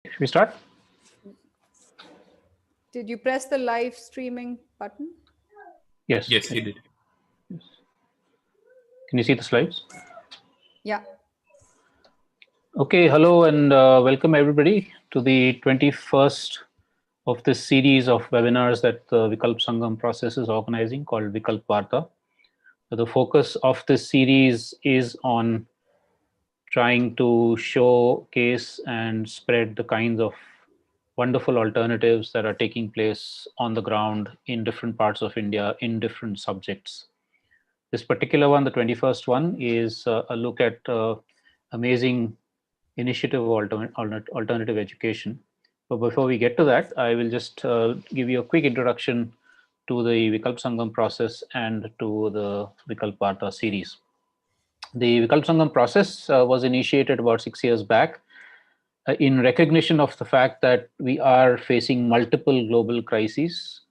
Should we start? Did you press the live streaming button? Yes. Yes, you did. Yes. Can you see the slides? Yeah. Okay, hello and welcome everybody to the 21st of this series of webinars that the Vikalp Sangam process is organizing called Vikalp Varta. So the focus of this series is on trying to showcase and spread the kinds of wonderful alternatives that are taking place on the ground in different parts of India in different subjects. This particular one, the 21st one, is a look at amazing initiative of alternative education. But before we get to that, I will just give you a quick introduction to the Vikalp Sangam process and to the Vikalp Varta series. The Vikalp Sangam process was initiated about 6 years back in recognition of the fact that we are facing multiple global crises: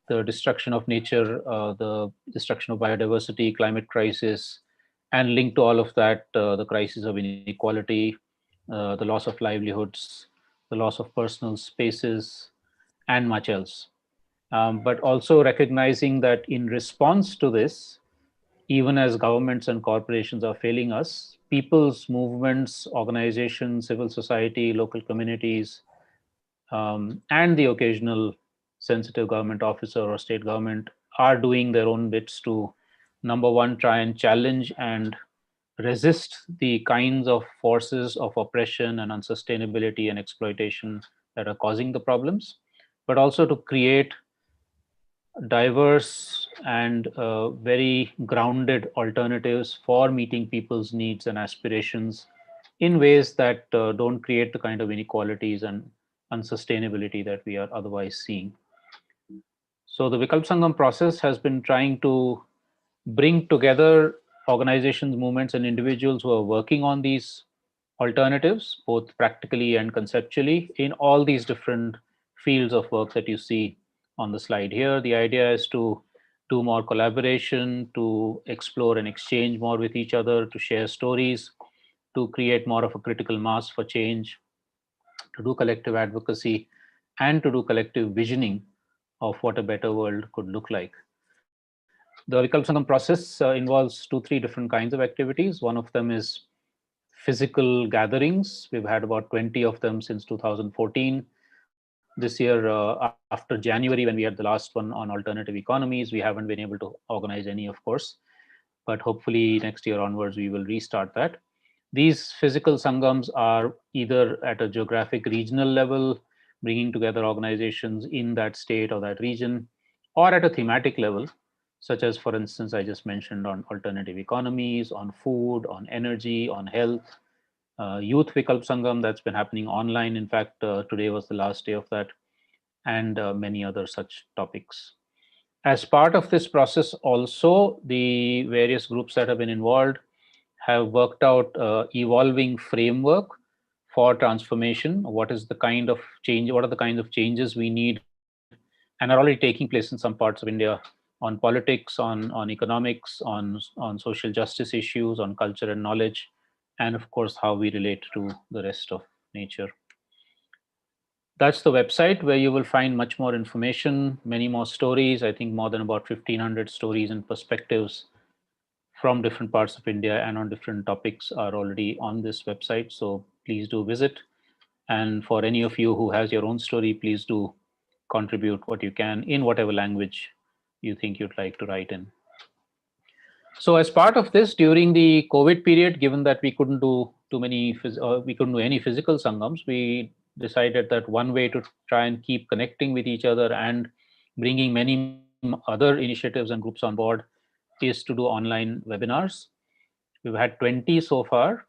the destruction of nature, the destruction of biodiversity, climate crisis, and linked to all of that, the crisis of inequality, the loss of livelihoods, the loss of personal spaces, and much else. But also recognizing that in response to this, even as governments and corporations are failing us, people's movements, organizations, civil society, local communities, and the occasional sensitive government officer or state government are doing their own bits to, number one, try and challenge and resist the kinds of forces of oppression and unsustainability and exploitation that are causing the problems, but also to create diverse and very grounded alternatives for meeting people's needs and aspirations in ways that don't create the kind of inequalities and unsustainability that we are otherwise seeing. So the Vikalp Sangam process has been trying to bring together organizations, movements, and individuals who are working on these alternatives, both practically and conceptually, in all these different fields of work that you see on the slide here. The idea is to do more collaboration, to explore and exchange more with each other, to share stories, to create more of a critical mass for change, to do collective advocacy, and to do collective visioning of what a better world could look like. The Vikalp Sangam process involves 2-3 different kinds of activities. One of them is physical gatherings. We've had about 20 of them since 2014. This year, after January, when we had the last one on alternative economies, we haven't been able to organize any, of course. But hopefully next year onwards, we will restart that. These physical sangams are either at a geographic regional level, bringing together organizations in that state or that region, or at a thematic level, such as, for instance, I just mentioned on alternative economies, on food, on energy, on health. Youth Vikalp Sangam, that's been happening online. In fact, today was the last day of that, and many other such topics. As part of this process, also, the various groups that have been involved have worked out evolving framework for transformation. What is the kind of change? What are the kinds of changes we need, and are already taking place in some parts of India, on politics, on economics, on social justice issues, on culture and knowledge, and of course how we relate to the rest of nature. That's the website where you will find much more information, many more stories. I think more than about 1,500 stories and perspectives from different parts of India and on different topics are already on this website. So please do visit. And for any of you who has your own story, please do contribute what you can in whatever language you think you'd like to write in. So as part of this, during the COVID period, given that we couldn't do we couldn't do any physical sangams, we decided that one way to try and keep connecting with each other and bringing many other initiatives and groups on board is to do online webinars. We've had 20 so far,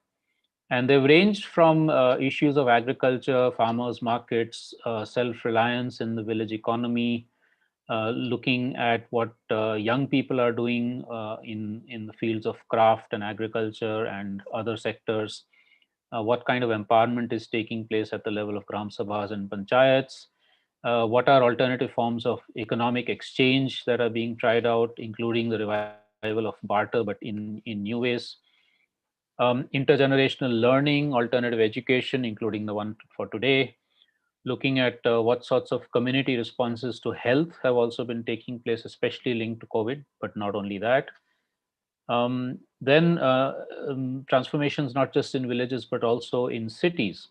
and they've ranged from issues of agriculture, farmers markets, self-reliance in the village economy, looking at what young people are doing in the fields of craft and agriculture and other sectors, what kind of empowerment is taking place at the level of Gram Sabhas and Panchayats, what are alternative forms of economic exchange that are being tried out, including the revival of barter, but in new ways. Intergenerational learning, alternative education, including the one for today, looking at what sorts of community responses to health have also been taking place, especially linked to COVID, but not only that. Then transformations not just in villages, but also in cities.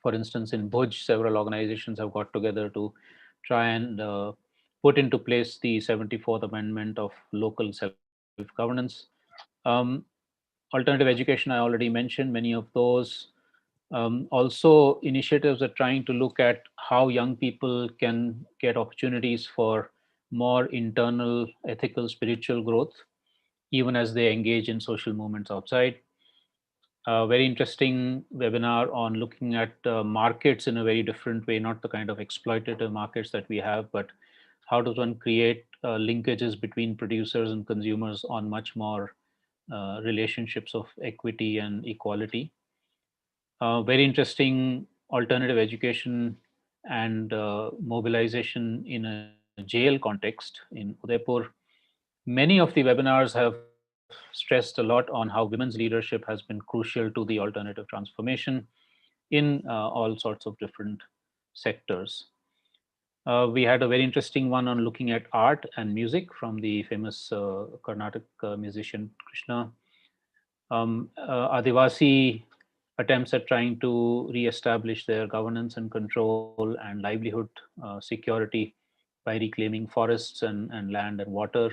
For instance, in Bhuj, several organizations have got together to try and put into place the 74th Amendment of local self governance. Um, Alternative education, I already mentioned many of those. Also, initiatives are trying to look at how young people can get opportunities for more internal, ethical, spiritual growth, even as they engage in social movements outside. A very interesting webinar on looking at markets in a very different way, not the kind of exploitative markets that we have, but how does one create linkages between producers and consumers on much more relationships of equity and equality. Very interesting alternative education and mobilization in a jail context in Udaipur. Many of the webinars have stressed a lot on how women's leadership has been crucial to the alternative transformation in all sorts of different sectors. We had a very interesting one on looking at art and music from the famous Carnatic musician Krishna. Adivasi attempts at trying to re-establish their governance and control and livelihood security by reclaiming forests and land and water.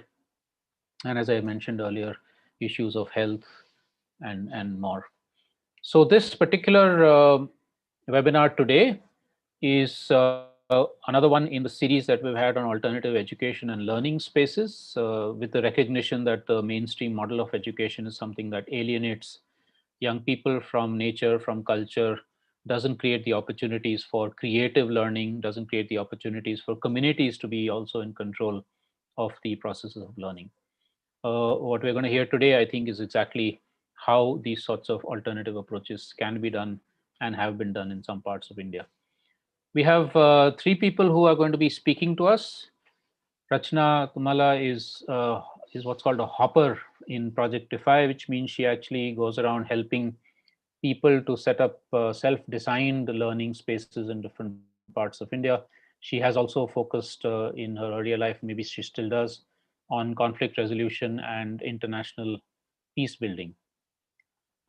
And as I mentioned earlier, issues of health and more. So this particular webinar today is another one in the series that we've had on alternative education and learning spaces, with the recognition that the mainstream model of education is something that alienates young people from nature, from culture, doesn't create the opportunities for creative learning, doesn't create the opportunities for communities to be also in control of the processes of learning. What we're going to hear today, I think, is exactly how these sorts of alternative approaches can be done and have been done in some parts of India. We have three people who are going to be speaking to us. Rachana Thummala is what's called a hopper in Project Defy, which means she actually goes around helping people to set up self-designed learning spaces in different parts of India. She has also focused in her earlier life, maybe she still does, on conflict resolution and international peace building.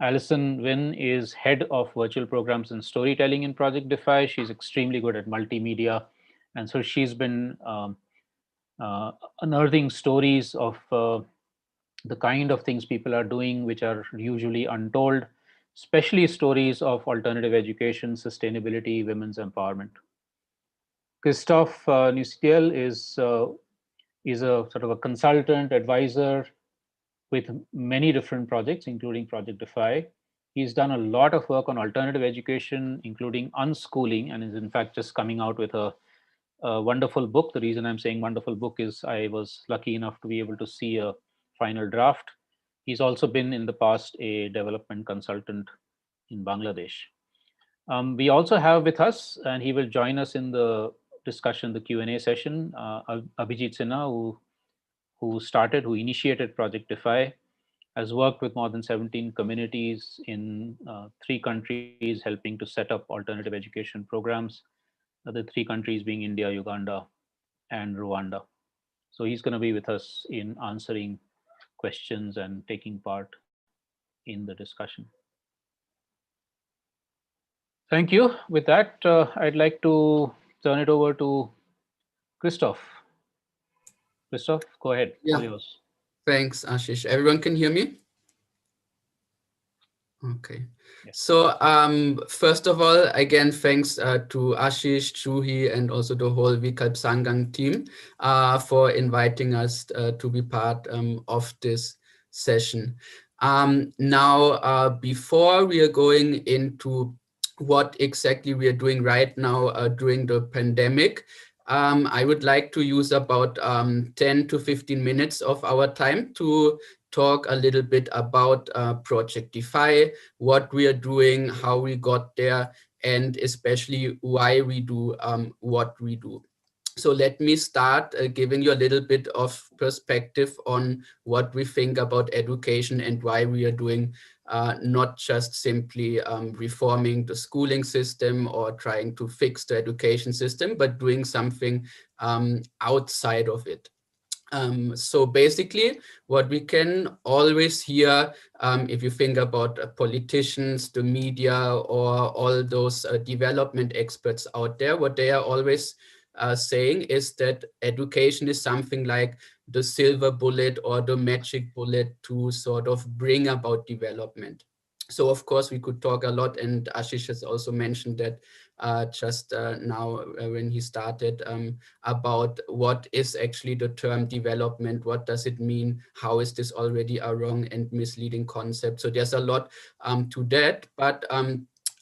Alison Wynn is head of virtual programs and storytelling in Project Defy. She's extremely good at multimedia. And so she's been unearthing stories of the kind of things people are doing, which are usually untold, especially stories of alternative education, sustainability, women's empowerment. Christophe is a sort of a consultant, advisor with many different projects, including Project Defy. He's done a lot of work on alternative education, including unschooling, and is in fact just coming out with a wonderful book. The reason I'm saying wonderful book is I was lucky enough to be able to see a final draft. He's also been in the past a development consultant in Bangladesh. We also have with us, and he will join us in the discussion, the Q&A session, Abhijit Sinha, who initiated Project Defy, has worked with more than 17 communities in 3 countries, helping to set up alternative education programs. The 3 countries being India, Uganda, and Rwanda. So he's going to be with us in answering questions and taking part in the discussion. Thank you. With that, I'd like to turn it over to Christoph. Christoph, go ahead. All Yeah, yours. thanks, Ashish. Everyone can hear me? Okay. Yeah. So first of all, again, thanks to Ashish, Juhi, and also the whole Vikalp Sangang team for inviting us to be part of this session. Now, before we are going into what exactly we are doing right now during the pandemic, I would like to use about 10 to 15 minutes of our time to talk a little bit about Project Defy, what we are doing, how we got there, and especially why we do what we do. So let me start giving you a little bit of perspective on what we think about education and why we are doing not just simply reforming the schooling system or trying to fix the education system, but doing something outside of it. So basically, what we can always hear, if you think about politicians, the media, or all those development experts out there, what they are always saying is that education is something like the silver bullet or the magic bullet to sort of bring about development. So of course we could talk a lot, and Ashish has also mentioned that just now when he started, about what is actually the term development, what does it mean, how is this already a wrong and misleading concept. So there's a lot to that, but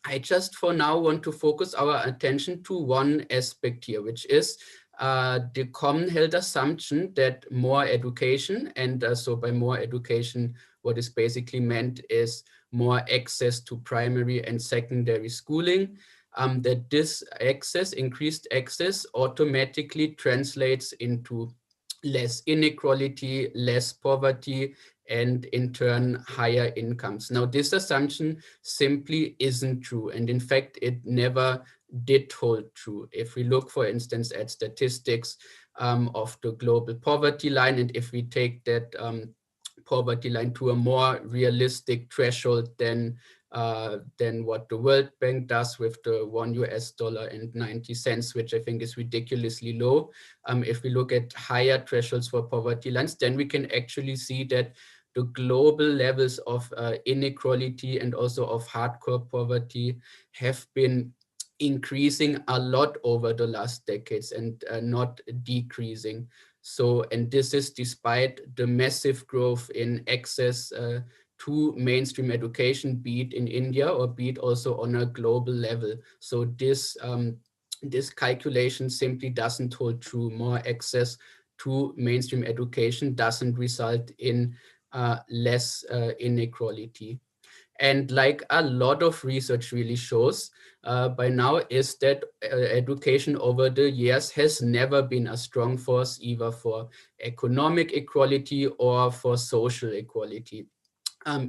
I just for now want to focus our attention to one aspect here, which is the common held assumption that more education, and so by more education, what is basically meant is more access to primary and secondary schooling, that this access, increased access, automatically translates into less inequality, less poverty, and in turn, higher incomes. Now, this assumption simply isn't true. And in fact, it never did hold true. If we look, for instance, at statistics of the global poverty line, and if we take that poverty line to a more realistic threshold than what the World Bank does with the $1 and 90 cents, which I think is ridiculously low. If we look at higher thresholds for poverty lines, then we can actually see that the global levels of inequality and also of hardcore poverty have been increasing a lot over the last decades and not decreasing. So, and this is despite the massive growth in access to mainstream education, be it in India or be it also on a global level. So this calculation simply doesn't hold true. More access to mainstream education doesn't result in less inequality. And like a lot of research really shows by now is that education over the years has never been a strong force either for economic equality or for social equality.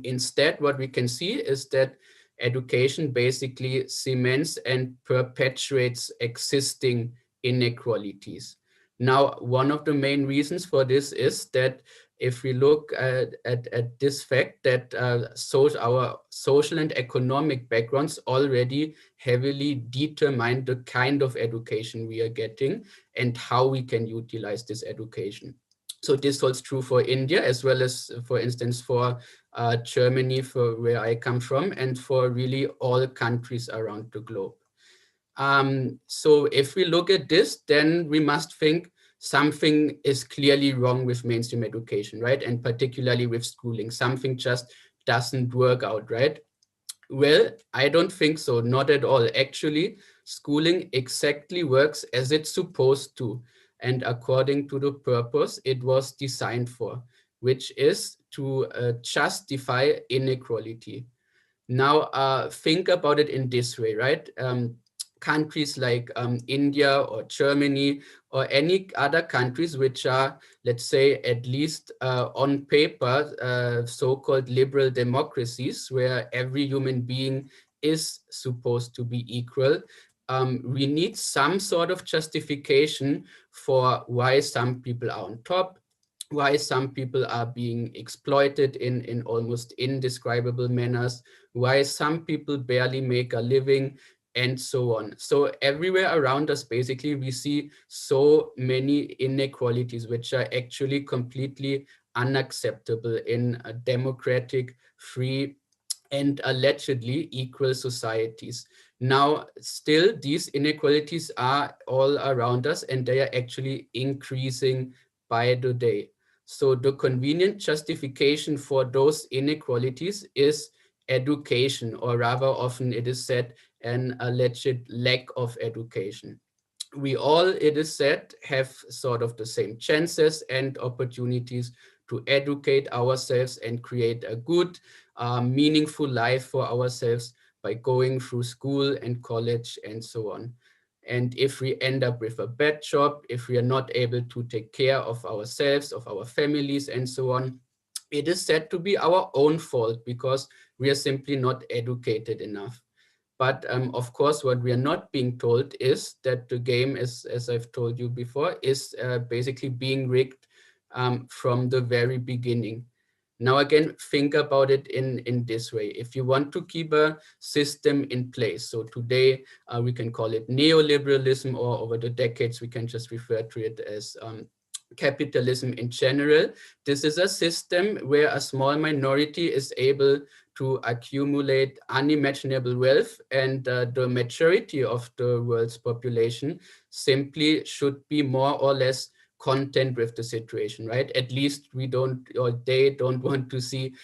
Instead, what we can see is that education basically cements and perpetuates existing inequalities. Now, one of the main reasons for this is that if we look at this fact that our social and economic backgrounds already heavily determine the kind of education we are getting and how we can utilize this education. So this holds true for India as well as, for instance, for Germany, for where I come from, and for really all countries around the globe. So if we look at this, then we must think something is clearly wrong with mainstream education, right? And particularly with schooling, something just doesn't work out, right? Well, I don't think so, not at all. Actually, schooling exactly works as it's supposed to, and according to the purpose it was designed for, which is to justify inequality. Now, think about it in this way, right? Countries like India or Germany or any other countries which are, let's say, at least on paper, so-called liberal democracies, where every human being is supposed to be equal. We need some sort of justification for why some people are on top, why some people are being exploited in almost indescribable manners, why some people barely make a living, and so on. So everywhere around us, basically, we see so many inequalities, which are actually completely unacceptable in a democratic, free, and allegedly equal societies. Now, still, these inequalities are all around us, and they are actually increasing by the day. So the convenient justification for those inequalities is education, or rather often it is said, an alleged lack of education. We all, it is said, have sort of the same chances and opportunities to educate ourselves and create a good, meaningful life for ourselves by going through school and college and so on. And if we end up with a bad job, if we are not able to take care of ourselves, of our families, and so on, it is said to be our own fault because we are simply not educated enough. But of course, what we are not being told is that the game, as I've told you before, is basically being rigged from the very beginning. Now, again, think about it in this way. If you want to keep a system in place, so today we can call it neoliberalism, or over the decades, we can just refer to it as capitalism in general. This is a system where a small minority is able to accumulate unimaginable wealth, and the majority of the world's population simply should be more or less content with the situation, right? At least we don't, or they don't want to see,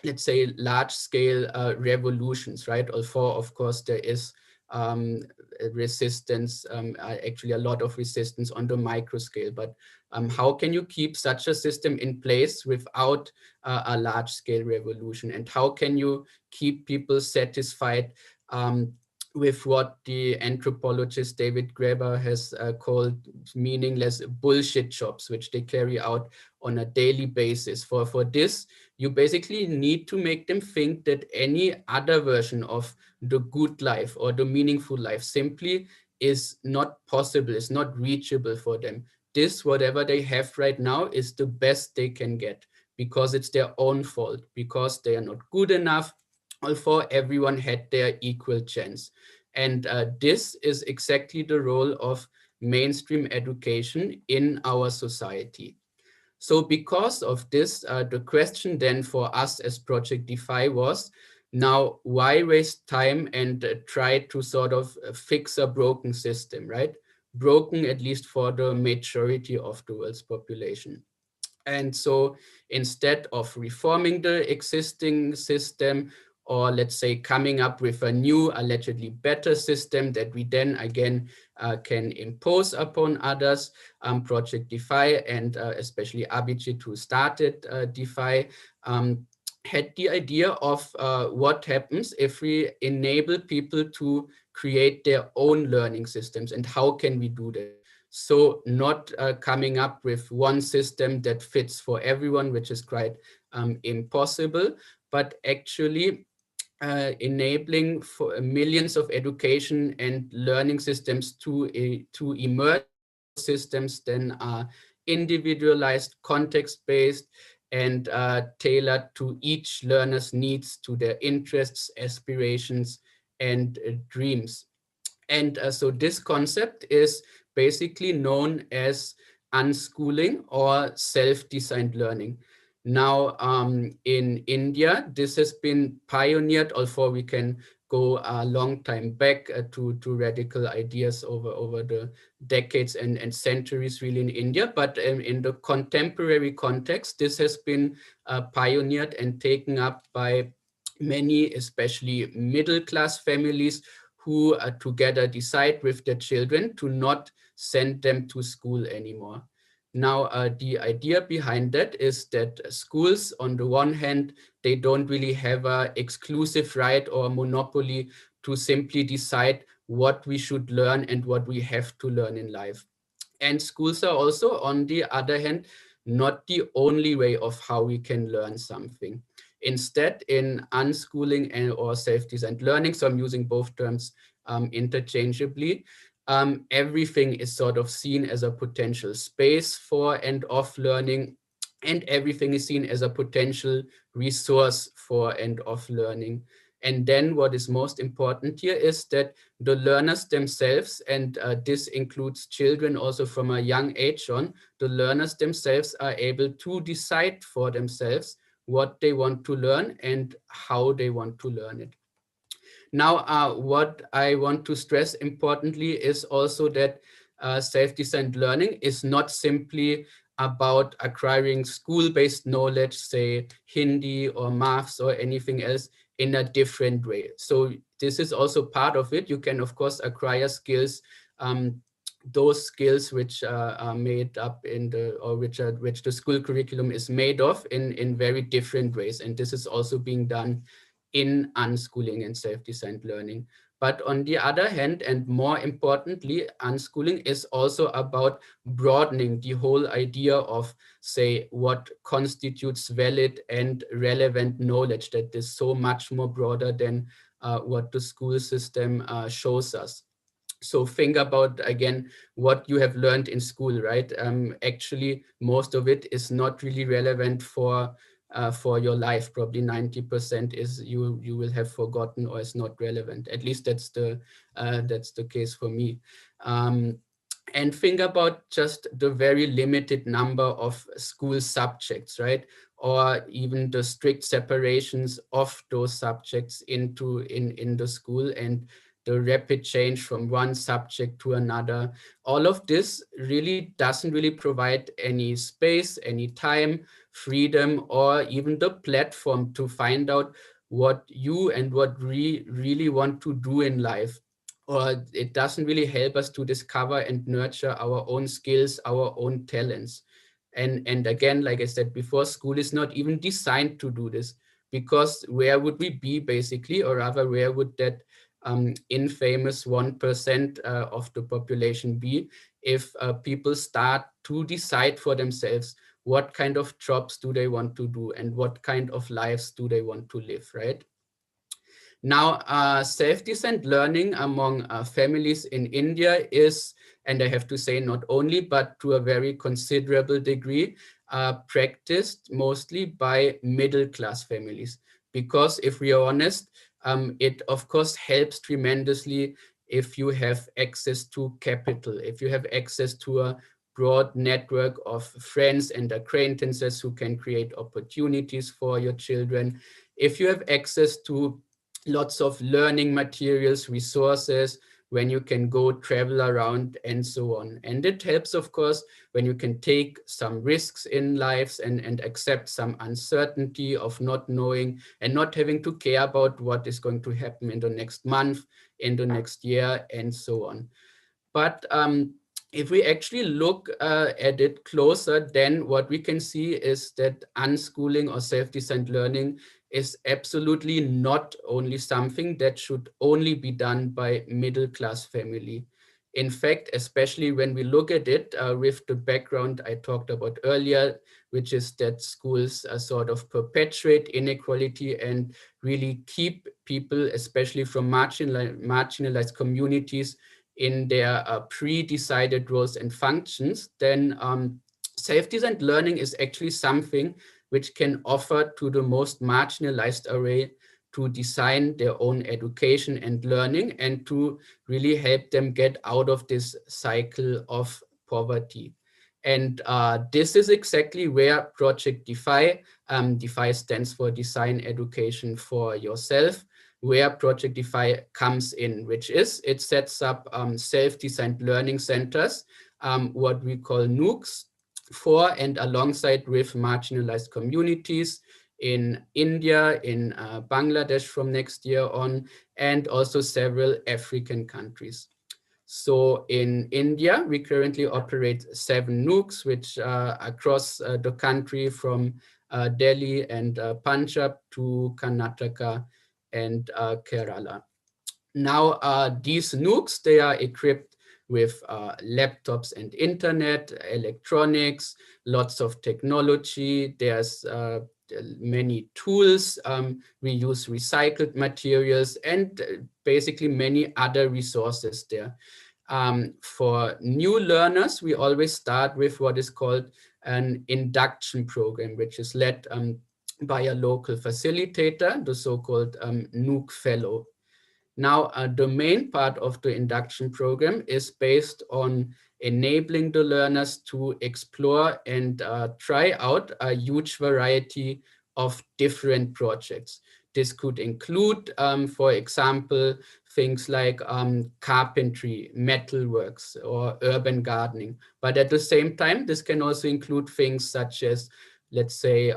let's say, large scale revolutions, right? Although, of course, there is resistance, actually a lot of resistance on the micro scale. But how can you keep such a system in place without a large scale revolution? And how can you keep people satisfied with what the anthropologist David Graeber has called meaningless bullshit jobs, which they carry out on a daily basis? For this, you basically need to make them think that any other version of the good life or the meaningful life simply is not possible, is not reachable for them. This, whatever they have right now, is the best they can get because it's their own fault, because they are not good enough, although everyone had their equal chance. And this is exactly the role of mainstream education in our society. So because of this, the question then for us as Project Defy was, now why waste time and try to sort of fix a broken system, right? Broken at least for the majority of the world's population. And so instead of reforming the existing system, or let's say coming up with a new, allegedly better system that we then again can impose upon others, Project Defy, and especially Abhijit, who started Defy, had the idea of what happens if we enable people to create their own learning systems, and how can we do that? So not coming up with one system that fits for everyone, which is quite impossible, but actually enabling for millions of education and learning systems to emerge. And those systems then are individualized, context-based, and tailored to each learner's needs, to their interests, aspirations, and dreams. And so this concept is basically known as unschooling or self-designed learning. Now, in India, this has been pioneered, although we can go a long time back to radical ideas over the decades and centuries really in India. But in the contemporary context, this has been pioneered and taken up by many, especially middle-class families, who together decide with their children to not send them to school anymore. Now, the idea behind that is that schools, on the one hand, they don't really have an exclusive right or monopoly to simply decide what we should learn and what we have to learn in life. And schools are also, on the other hand, not the only way of how we can learn something. Instead, in unschooling and or self-designed learning, so I'm using both terms interchangeably, everything is sort of seen as a potential space for and of learning, and everything is seen as a potential resource for and of learning. And then what is most important here is that the learners themselves, and this includes children also from a young age on, the learners themselves are able to decide for themselves what they want to learn and how they want to learn it. Now, what I want to stress importantly is also that self-designed learning is not simply about acquiring school-based knowledge, say Hindi or maths or anything else, in a different way. So this is also part of it. You can, of course, acquire skills, those skills which are made up in the, or which the school curriculum is made of in very different ways. And this is also being done in unschooling and self-designed learning. But on the other hand, and more importantly, unschooling is also about broadening the whole idea of, say, what constitutes valid and relevant knowledge, that is so much more broader than what the school system shows us. So think about, again, what you have learned in school, right? Actually, most of it is not really relevant for your life. Probably 90% is you will have forgotten or is not relevant. At least that's the case for me. Um, and think about just the very limited number of school subjects, right? Or even the strict separations of those subjects in the school, and the rapid change from one subject to another. All of this really doesn't really provide any space, any time, freedom, or even the platform to find out what you and what we really want to do in life. Or it doesn't really help us to discover and nurture our own skills, our own talents. And again, like I said before, school is not even designed to do this, because where would we be basically, or rather where would that infamous 1% of the population be if people start to decide for themselves what kind of jobs do they want to do and what kind of lives do they want to live, right? Now, self-designed learning among families in India is, and I have to say not only, but to a very considerable degree, practiced mostly by middle-class families. Because if we are honest, it of course helps tremendously if you have access to capital, if you have access to a broad network of friends and acquaintances who can create opportunities for your children, if you have access to lots of learning materials, resources, when you can go travel around and so on. And it helps, of course, when you can take some risks in lives and accept some uncertainty of not knowing and not having to care about what is going to happen in the next month, in the next year, and so on. But if we actually look at it closer, then what we can see is that unschooling or self-designed learning is absolutely not only something that should only be done by middle-class family. In fact, especially when we look at it with the background I talked about earlier, which is that schools sort of perpetuate inequality and really keep people, especially from marginalized communities, in their pre-decided roles and functions, then self-designed learning is actually something which can offer to the most marginalized array to design their own education and learning and to really help them get out of this cycle of poverty. And this is exactly where Project Defy, Defy stands for Design Education for Yourself, where Project Defy comes in, which is it sets up self-designed learning centers, what we call Nooks, for and alongside with marginalized communities in India, in Bangladesh from next year on, and also several African countries. So in India, we currently operate 7 Nooks, which across the country from Delhi and Punjab to Karnataka and Kerala. Now, these Nooks, they are equipped with laptops and internet, electronics, lots of technology. There's many tools. We use recycled materials and basically many other resources there. For new learners, we always start with what is called an induction program, which is led by a local facilitator, the so-called Nook Fellow. Now, the main part of the induction program is based on enabling the learners to explore and try out a huge variety of different projects. This could include, for example, things like carpentry, metalworks, or urban gardening. But at the same time, this can also include things such as, let's say,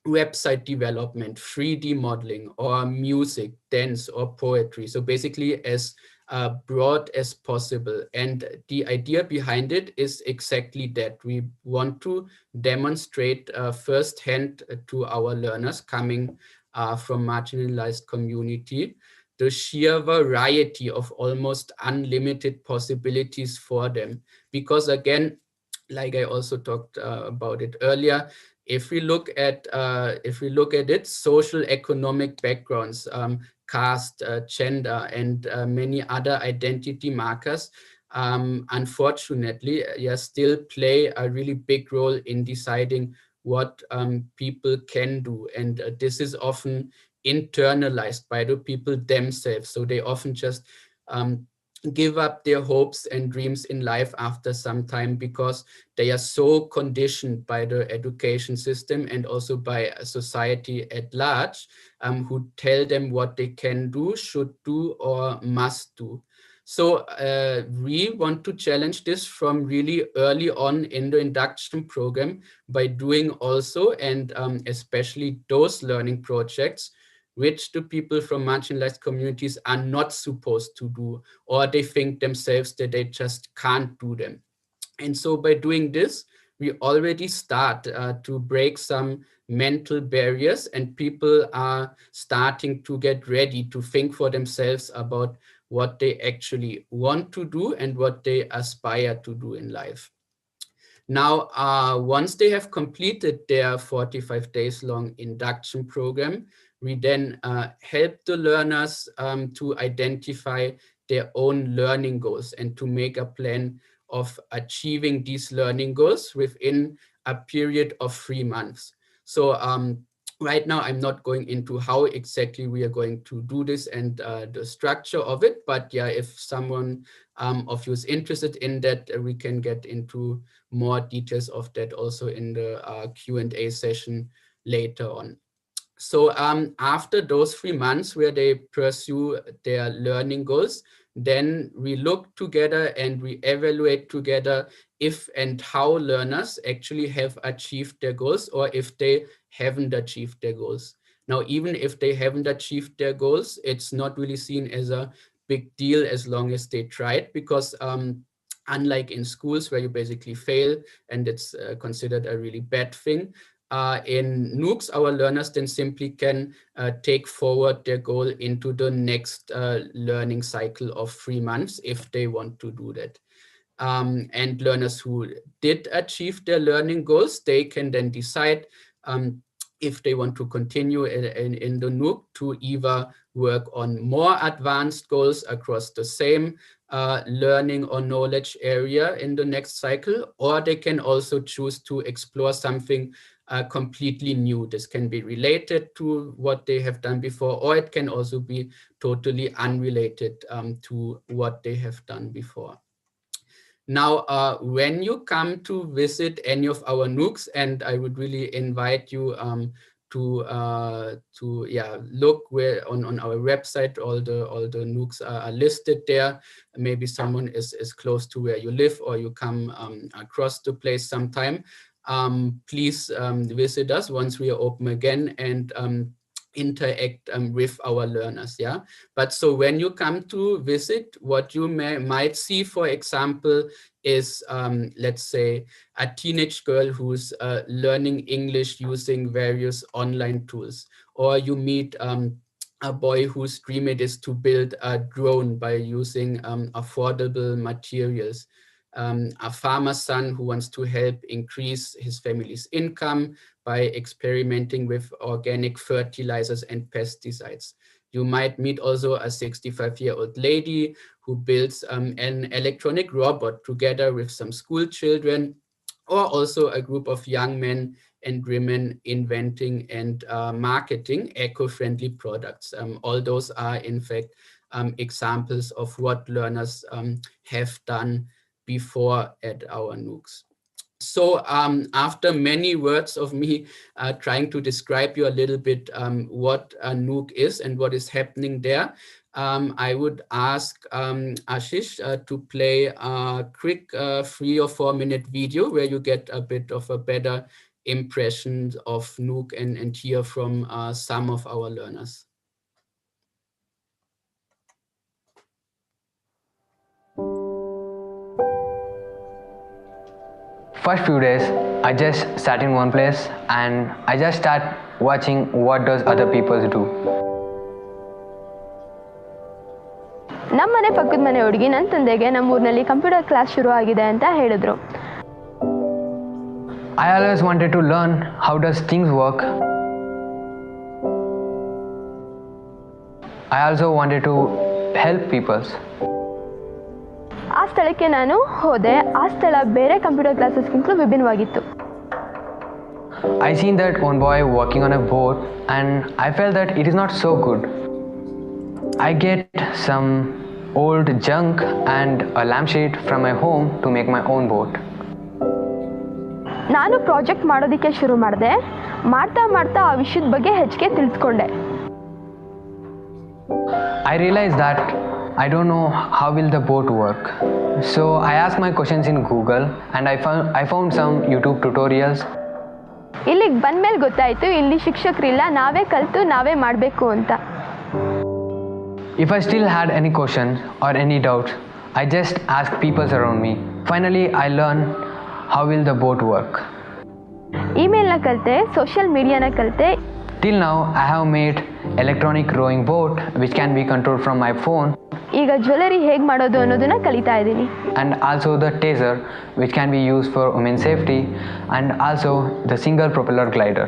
website development, 3D modeling, or music, dance, or poetry. So basically as broad as possible. And the idea behind it is exactly that. We want to demonstrate firsthand to our learners coming from marginalized community the sheer variety of almost unlimited possibilities for them. Because again, like I also talked about it earlier, if we look at it, social economic backgrounds, caste, gender, and many other identity markers, unfortunately, still play a really big role in deciding what people can do. And this is often internalized by the people themselves. So they often just give up their hopes and dreams in life after some time, because they are so conditioned by the education system and also by society at large, who tell them what they can do, should do, or must do. So we want to challenge this from really early on in the induction program by doing also, and especially those learning projects which the people from marginalized communities are not supposed to do, or they think themselves that they just can't do them. And so by doing this, we already start to break some mental barriers, and people are starting to get ready to think for themselves about what they actually want to do and what they aspire to do in life. Now, once they have completed their 45 days long induction program, we then help the learners to identify their own learning goals and to make a plan of achieving these learning goals within a period of 3 months. So right now, I'm not going into how exactly we are going to do this and the structure of it, but yeah, if someone of you is interested in that, we can get into more details of that also in the Q&A session later on. So after those 3 months where they pursue their learning goals, then we look together and we evaluate together if and how learners actually have achieved their goals, or if they haven't achieved their goals. Now, even if they haven't achieved their goals, it's not really seen as a big deal as long as they tried, because unlike in schools where you basically fail and it's considered a really bad thing, in Nooks, our learners then simply can take forward their goal into the next learning cycle of 3 months if they want to do that. And learners who did achieve their learning goals, they can then decide if they want to continue in the Nook to either work on more advanced goals across the same learning or knowledge area in the next cycle, or they can also choose to explore something completely new. This can be related to what they have done before, or it can also be totally unrelated to what they have done before. Now, when you come to visit any of our Nooks, and I would really invite you to look where on our website, all the Nooks are listed there. Maybe someone is close to where you live, or you come across the place sometime. Please visit us once we are open again, and interact with our learners. Yeah, but so when you come to visit, what you might see, for example, is let's say a teenage girl who's learning English using various online tools, or you meet a boy whose dream it is to build a drone by using affordable materials. A farmer's son who wants to help increase his family's income by experimenting with organic fertilizers and pesticides. You might meet also a 65-year-old lady who builds an electronic robot together with some school children, or also a group of young men and women inventing and marketing eco-friendly products. All those are, in fact, examples of what learners have done before at our Nooks. So after many words of me trying to describe you a little bit what a Nook is and what is happening there, I would ask Ashish to play a quick 3 or 4 minute video where you get a bit of a better impression of Nook and hear from some of our learners. First few days, I just sat in one place and I just start watching what does other people do. ನಮ್ಮನೆ ಪಕ್ಕದ ಮನೆ ಹುಡುಗಿ ನನ್ನ ತಂದೆಗೆ ನಮ್ಮೂರಿನಲ್ಲಿ computer class ಶುರು ಆಗಿದೆ ಅಂತ ಹೇಳಿದ್ರು. I always wanted to learn how does things work. I also wanted to help people. ಆ ಸ್ಥಳಕ್ಕೆ ನಾನು ಹೋದೆ. ಆ ಸ್ಥಳ ಬೇರೆ computer ಕ್ಲಾಸಸ್ಗಿಂತಲೂ ವಿಭಿನ್ನವಾಗಿತ್ತು. I seen that one boy working on a boat and I felt that it is not so good. I get some old junk and a lampshade from my home to make my own boat. ನಾನು project ಮಾಡೋದಕ್ಕೆ ಶುರು ಮಾಡಿದೆ. ಮಾಡ್ತಾ ಮಾಡ್ತಾ ಆ ವಿಷಯದ ಬಗ್ಗೆ ಹೆಚ್ಚಿಗೆ ತಿಳಿದುಕೊಂಡೆ. I realized that I don't know how will the boat work. So I asked my questions in Google and I found some YouTube tutorials. ಇಲ್ಲಿಗೆ ಬಂದ್ಮೇಲೆ ಗೊತ್ತಾಯಿತು ಇಲ್ಲಿ ಶಿಕ್ಷಕರಿಲ್ಲ, ನಾವೇ ಕಲಿತು ನಾವೇ ಮಾಡಬೇಕು ಅಂತ. If I still had any questions or any doubts, I just asked people around me. Finally, I learned how will the boat work. ಇಮೇಲ್ನ ಕಲಿತೆ, ಸೋಷಿಯಲ್ ಮೀಡಿಯಾನ ಕಲಿತೆ. Till now, I have made electronic rowing boat which can be controlled from my phone. ಈಗ jewellery ಹೇಗೆ ಮಾಡೋದು ಅನ್ನೋದನ್ನ ಕಲಿತಾ ಇದ್ದೀನಿ. And also the taser which can be used for women's safety, and also the single propeller glider.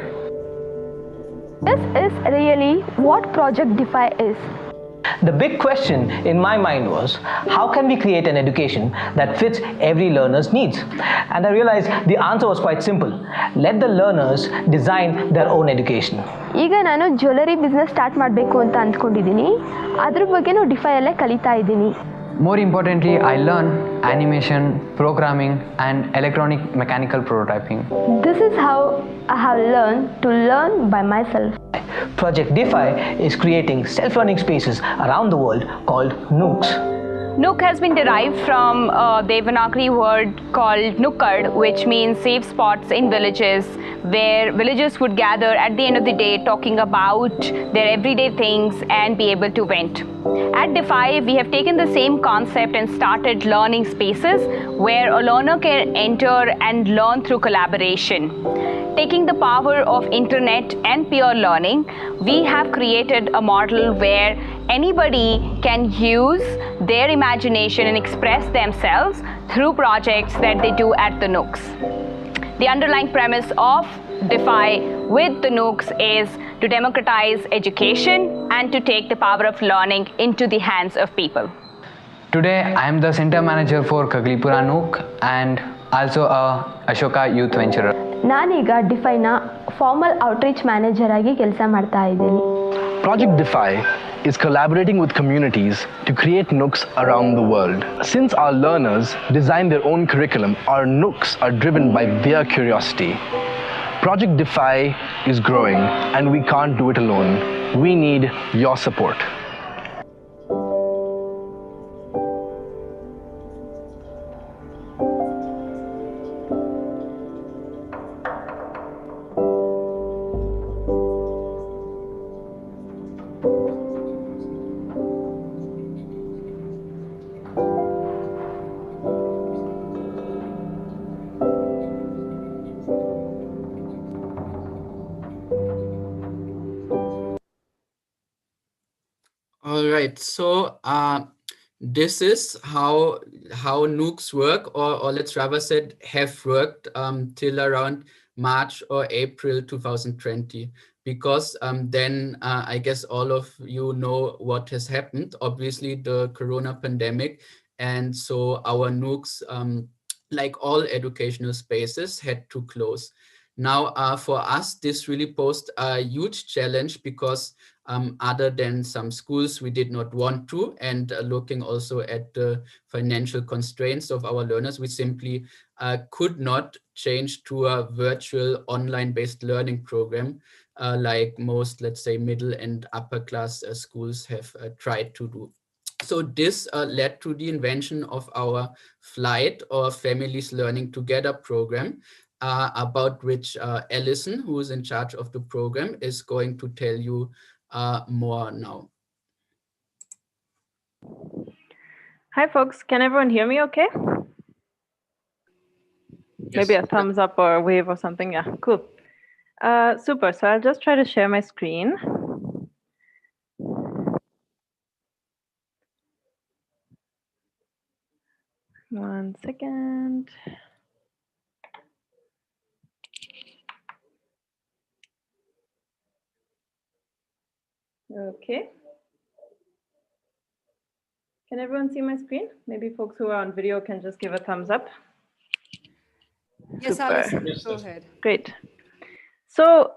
This is really what Project Defy is. The big question in my mind was, how can we create an education that fits every learner's needs? And I realized the answer was quite simple. Let the learners design their own education. ಈಗ ನಾನು jewellery business start ಮಾಡಬೇಕು ಅಂತ ಅಂದ್ಕೊಂಡಿದ್ದೀನಿ. ಅದ್ರ ಬಗ್ಗೆನೂ ಡಿಫೈಯಲ್ಲೇ ಕಲಿತಾ ಇದ್ದೀನಿ. More importantly, I learned animation, programming, and electronic mechanical prototyping. This is how I have learned to learn by myself. Project Defy is creating self-learning spaces around the world called Nooks. Nook has been derived from a Devanagari word called Nukkad, which means safe spots in villages, where villagers would gather at the end of the day talking about their everyday things and be able to vent. At Defy, we have taken the same concept and started learning spaces where a learner can enter and learn through collaboration. Taking the power of internet and peer learning, we have created a model where anybody can use their imagination and express themselves through projects that they do at the Nooks. The underlying premise of Defy with the Nooks is to democratize education and to take the power of learning into the hands of people. Today, I am the center manager for Kaglipura Nook and also a Ashoka Youth Venturer. ನಾನೀಗ ಡಿಫೈನ formal outreach manager ಆಗಿ ಕೆಲಸ ಮಾಡ್ತಾ ಇದ್ದೀನಿ. Project Defy is collaborating with communities to create Nooks around the world. Since our learners design their own curriculum, our Nooks are driven by their curiosity. Project Defy is growing and we can't do it alone. We need your support. All right, so this is how Nooks work, or let's rather said have worked till around March or April 2020, because then I guess all of you know what has happened. Obviously, the Corona pandemic, and so our Nooks, like all educational spaces, had to close. Now, for us, this really posed a huge challenge because other than some schools we did not want to, and looking also at the financial constraints of our learners, we simply could not change to a virtual online-based learning program like most, let's say, middle and upper class schools have tried to do. So this led to the invention of our Flight, or Families Learning Together program, about which Alison, who is in charge of the program, is going to tell you more now. Hi folks, can everyone hear me okay? Yes. Maybe a thumbs up or a wave or something. Yeah, cool. Super, so I'll just try to share my screen. 1 second. Okay. Can everyone see my screen? Maybe folks who are on video can just give a thumbs up. Yes, Super. Alison, go ahead. Great. So,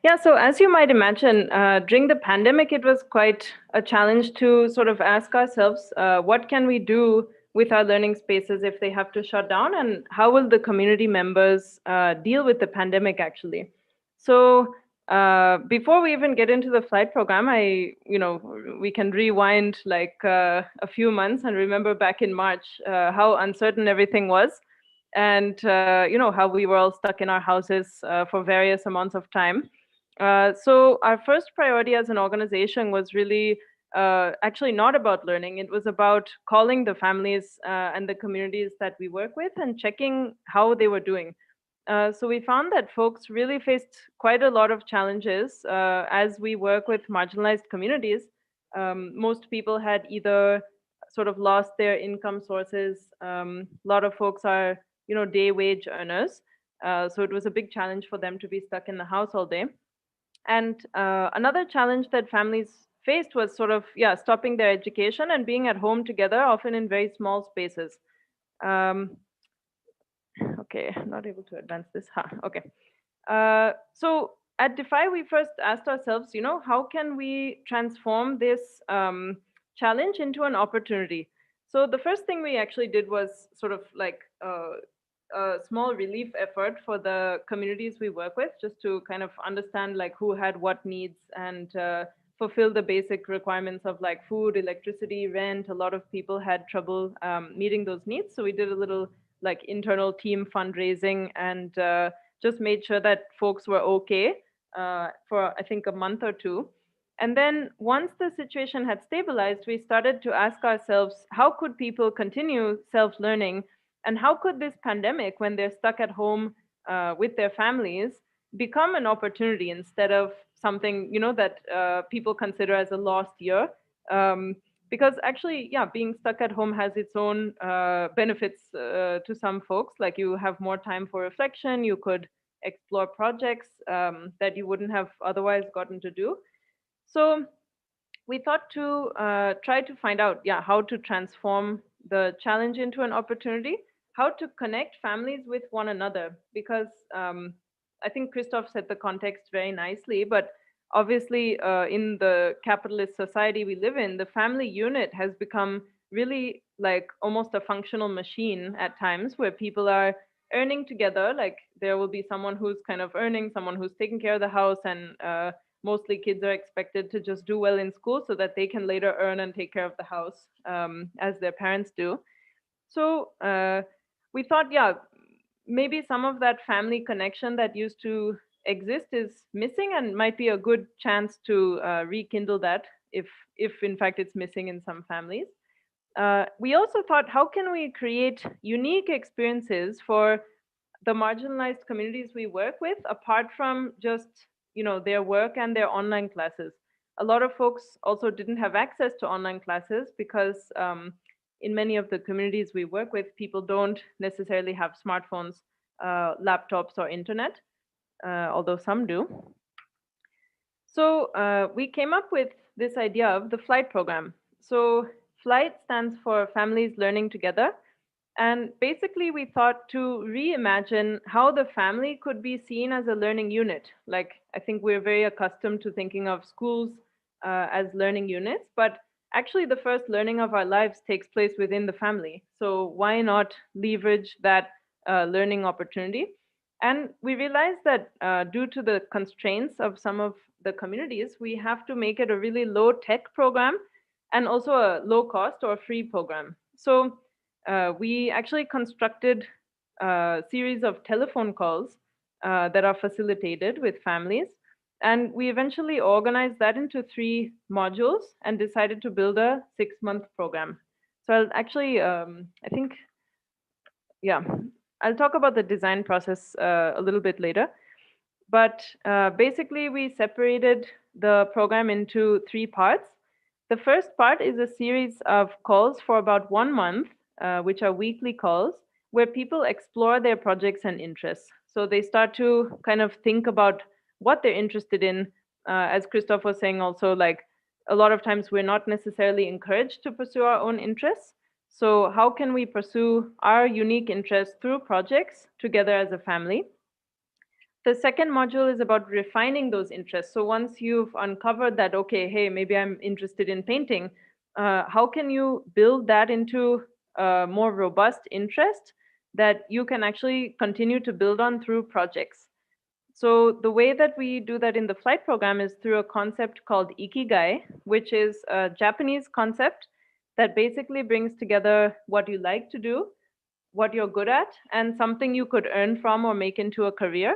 yeah, so as you might imagine, during the pandemic, it was quite a challenge to sort of ask ourselves, what can we do with our learning spaces if they have to shut down, and how will the community members deal with the pandemic actually? So before we even get into the flight program, we can rewind like a few months and remember back in March how uncertain everything was, and how we were all stuck in our houses for various amounts of time. So our first priority as an organization was really actually not about learning. It was about calling the families and the communities that we work with and checking how they were doing. So we found that folks really faced quite a lot of challenges as we work with marginalized communities. Most people had either sort of lost their income sources. A lot of folks are, day wage earners. So it was a big challenge for them to be stuck in the house all day. And another challenge that families faced was sort of, stopping their education and being at home together, often in very small spaces. Okay, I'm not able to advance this. Okay. So at Defy, we first asked ourselves, how can we transform this challenge into an opportunity? So the first thing we actually did was sort of like a small relief effort for the communities we work with, just to kind of understand like who had what needs and fulfill the basic requirements of like food, electricity, rent. A lot of people had trouble meeting those needs. So we did a little like internal team fundraising and just made sure that folks were okay for I think a month or two. And then once the situation had stabilized, we started to ask ourselves, how could people continue self-learning? And how could this pandemic, when they're stuck at home with their families, become an opportunity instead of something, that people consider as a lost year? Because actually, being stuck at home has its own benefits to some folks. Like you have more time for reflection, you could explore projects that you wouldn't have otherwise gotten to do. So we thought to try to find out, how to transform the challenge into an opportunity, how to connect families with one another, because I think Christoph set the context very nicely, but obviously in the capitalist society we live in, the family unit has become really like almost a functional machine at times, where people are earning together. Like there will be someone who's kind of earning, someone who's taking care of the house, and mostly kids are expected to just do well in school so that they can later earn and take care of the house as their parents do. So we thought, maybe some of that family connection that used to exist is missing, and might be a good chance to rekindle that if in fact it's missing in some families. We also thought, how can we create unique experiences for the marginalized communities we work with, apart from just their work and their online classes? A lot of folks also didn't have access to online classes because in many of the communities we work with, people don't necessarily have smartphones, laptops, or internet, although some do. So we came up with this idea of the flight program. So flight stands for Families Learning Together. And basically, we thought to reimagine how the family could be seen as a learning unit. Like, I think we're very accustomed to thinking of schools as learning units, but actually the first learning of our lives takes place within the family. So why not leverage that learning opportunity? And we realized that due to the constraints of some of the communities, we have to make it a really low tech program and also a low cost or free program. So we actually constructed a series of telephone calls that are facilitated with families. And we eventually organized that into 3 modules and decided to build a 6-month program. So I'll actually, I think, I'll talk about the design process a little bit later. But basically, we separated the program into 3 parts. The first part is a series of calls for about 1 month, which are weekly calls, where people explore their projects and interests. So they start to kind of think about what they're interested in. As Christoph was saying also, like a lot of times we're not necessarily encouraged to pursue our own interests. So how can we pursue our unique interests through projects together as a family? The second module is about refining those interests. So once you've uncovered that, okay, hey, maybe I'm interested in painting, how can you build that into a more robust interest that you can actually continue to build on through projects? So the way that we do that in the flight program is through a concept called ikigai, which is a Japanese concept that basically brings together what you like to do, what you're good at, and something you could earn from or make into a career.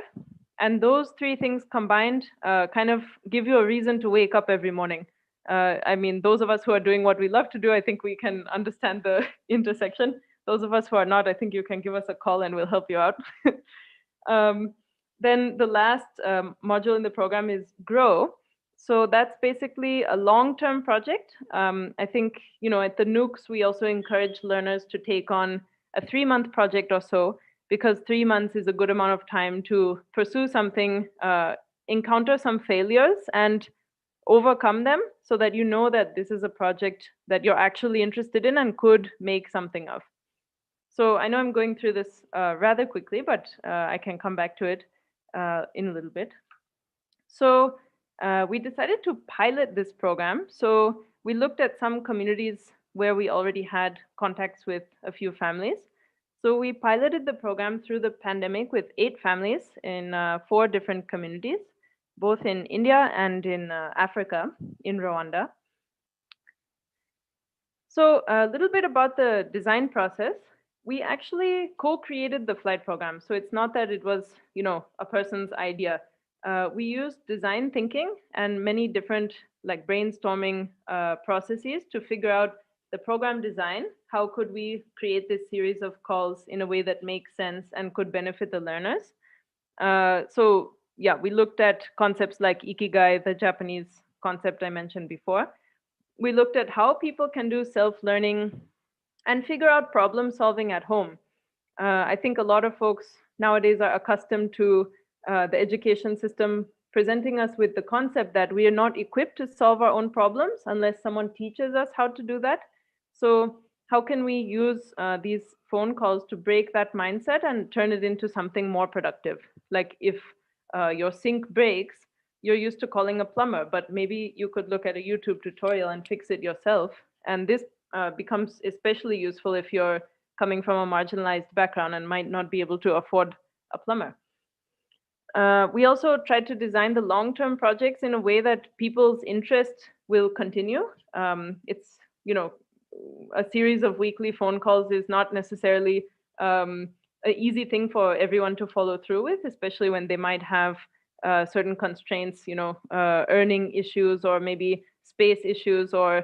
And those three things combined kind of give you a reason to wake up every morning. I mean, those of us who are doing what we love to do, I think we can understand the intersection. Those of us who are not, I think you can give us a call and we'll help you out. Then the last module in the program is Grow. So that's basically a long-term project. I think, you know, at the Nooks, we also encourage learners to take on a 3-month project or so, because 3 months is a good amount of time to pursue something, encounter some failures and overcome them so that you know that this is a project that you're actually interested in and could make something of. So I know I'm going through this rather quickly, but I can come back to it in a little bit. So we decided to pilot this program. So we looked at some communities where we already had contacts with a few families. So we piloted the program through the pandemic with 8 families in 4 different communities, both in India and in Africa, in Rwanda. So a little bit about the design process. We actually co-created the flight program. So it's not that it was, you know, a person's idea. We used design thinking and many different like brainstorming processes to figure out the program design. How could we create this series of calls in a way that makes sense and could benefit the learners? So yeah, we looked at concepts like ikigai, the Japanese concept I mentioned before. We looked at how people can do self-learning and figure out problem solving at home. I think a lot of folks nowadays are accustomed to the education system presenting us with the concept that we are not equipped to solve our own problems unless someone teaches us how to do that. So how can we use these phone calls to break that mindset and turn it into something more productive? Like if your sink breaks, you're used to calling a plumber, but maybe you could look at a YouTube tutorial and fix it yourself. And this becomes especially useful if you're coming from a marginalized background and might not be able to afford a plumber. We also tried to design the long-term projects in a way that people's interest will continue. It's, you know, a series of weekly phone calls is not necessarily an easy thing for everyone to follow through with, especially when they might have certain constraints, you know, earning issues or maybe space issues or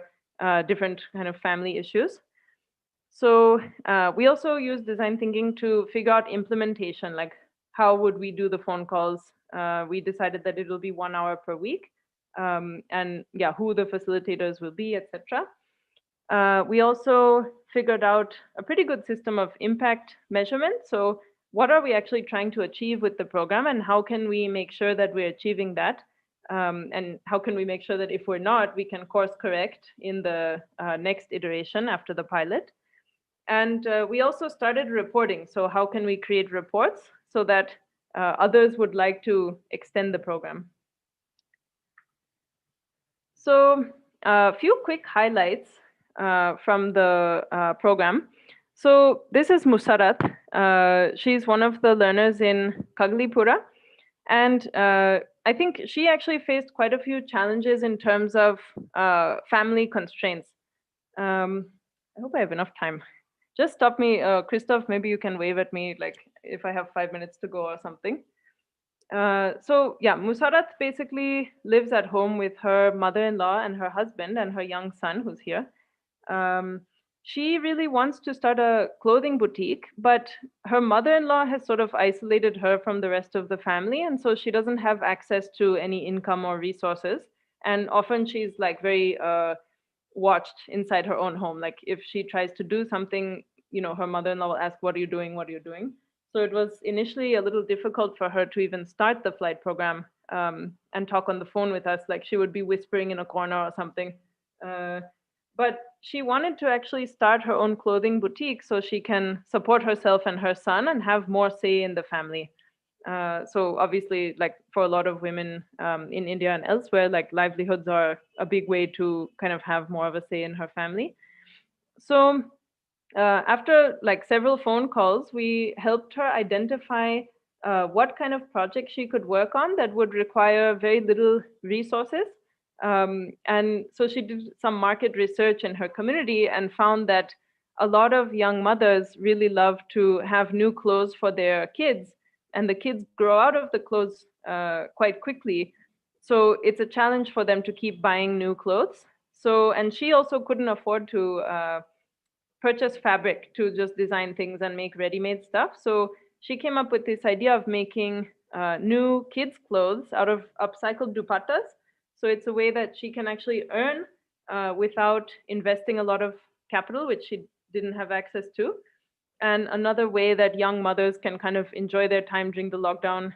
different kind of family issues. So we also use design thinking to figure out implementation, like how would we do the phone calls? We decided that it will be 1 hour per week, and yeah, who the facilitators will be, etc. We also figured out a pretty good system of impact measurement. So what are we actually trying to achieve with the program, and how can we make sure that we're achieving that? And how can we make sure that if we're not, we can course correct in the next iteration after the pilot? And we also started reporting. So how can we create reports so that others would like to extend the program? So a few quick highlights from the program. So this is Musarat. She's one of the learners in Kaglipura. And I think she actually faced quite a few challenges in terms of family constraints. I hope I have enough time. Just stop me, Christoph, maybe you can wave at me like if I have 5 minutes to go or something. So yeah, Musarat basically lives at home with her mother-in-law and her husband and her young son who's here. She really wants to start a clothing boutique, but her mother-in-law has sort of isolated her from the rest of the family, and so she doesn't have access to any income or resources. And often she's like very watched inside her own home. Like if she tries to do something, you know, her mother-in-law will ask, what are you doing? What are you doing? So it was initially a little difficult for her to even start the flight program and talk on the phone with us. Like she would be whispering in a corner or something. But she wanted to actually start her own clothing boutique so she can support herself and her son and have more say in the family. So obviously, like for a lot of women in India and elsewhere, like livelihoods are a big way to kind of have more of a say in her family. So after like several phone calls, we helped her identify what kind of project she could work on that would require very little resources. And so she did some market research in her community and found that a lot of young mothers really love to have new clothes for their kids, and the kids grow out of the clothes quite quickly. So it's a challenge for them to keep buying new clothes. So, and she also couldn't afford to purchase fabric to just design things and make ready-made stuff. So she came up with this idea of making new kids' clothes out of upcycled dupattas. So it's a way that she can actually earn without investing a lot of capital, which she didn't have access to. And another way that young mothers can kind of enjoy their time during the lockdown,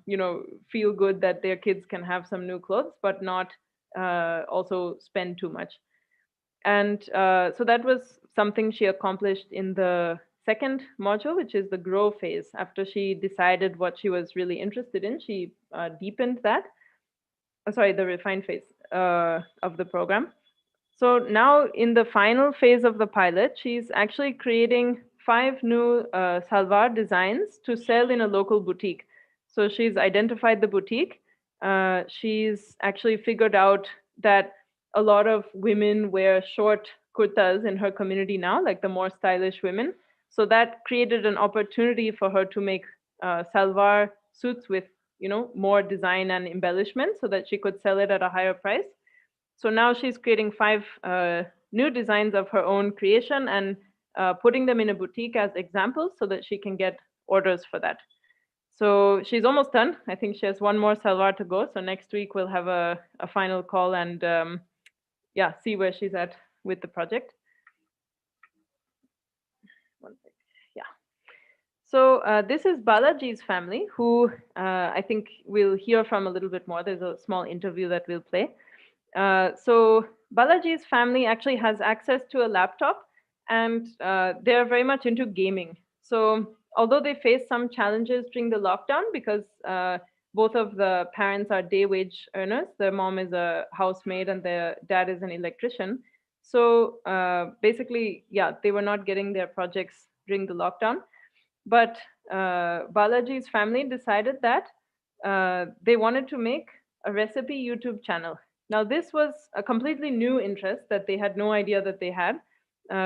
you know, feel good that their kids can have some new clothes, but not also spend too much. And so that was something she accomplished in the second module, which is the grow phase. After she decided what she was really interested in, she deepened that. Sorry, the refine phase of the program. So now in the final phase of the pilot, she's actually creating 5 new salwar designs to sell in a local boutique. So she's identified the boutique. She's actually figured out that a lot of women wear short kurtas in her community now, like the more stylish women. So that created an opportunity for her to make salwar suits with, you know, more design and embellishment so that she could sell it at a higher price. So now she's creating 5 new designs of her own creation and putting them in a boutique as examples so that she can get orders for that. So she's almost done. I think she has 1 more salwar to go. So next week we'll have a final call and yeah, see where she's at with the project. One sec. Yeah. So this is Balaji's family, who I think we'll hear from a little bit more. There's a small interview that we'll play. So Balaji's family actually has access to a laptop, and they're very much into gaming. So although they face some challenges during the lockdown because both of the parents are day wage earners, their mom is a housemaid and their dad is an electrician. So basically, yeah, they were not getting their projects during the lockdown. But Balaji's family decided that they wanted to make a recipe YouTube channel. Now, this was a completely new interest that they had no idea that they had,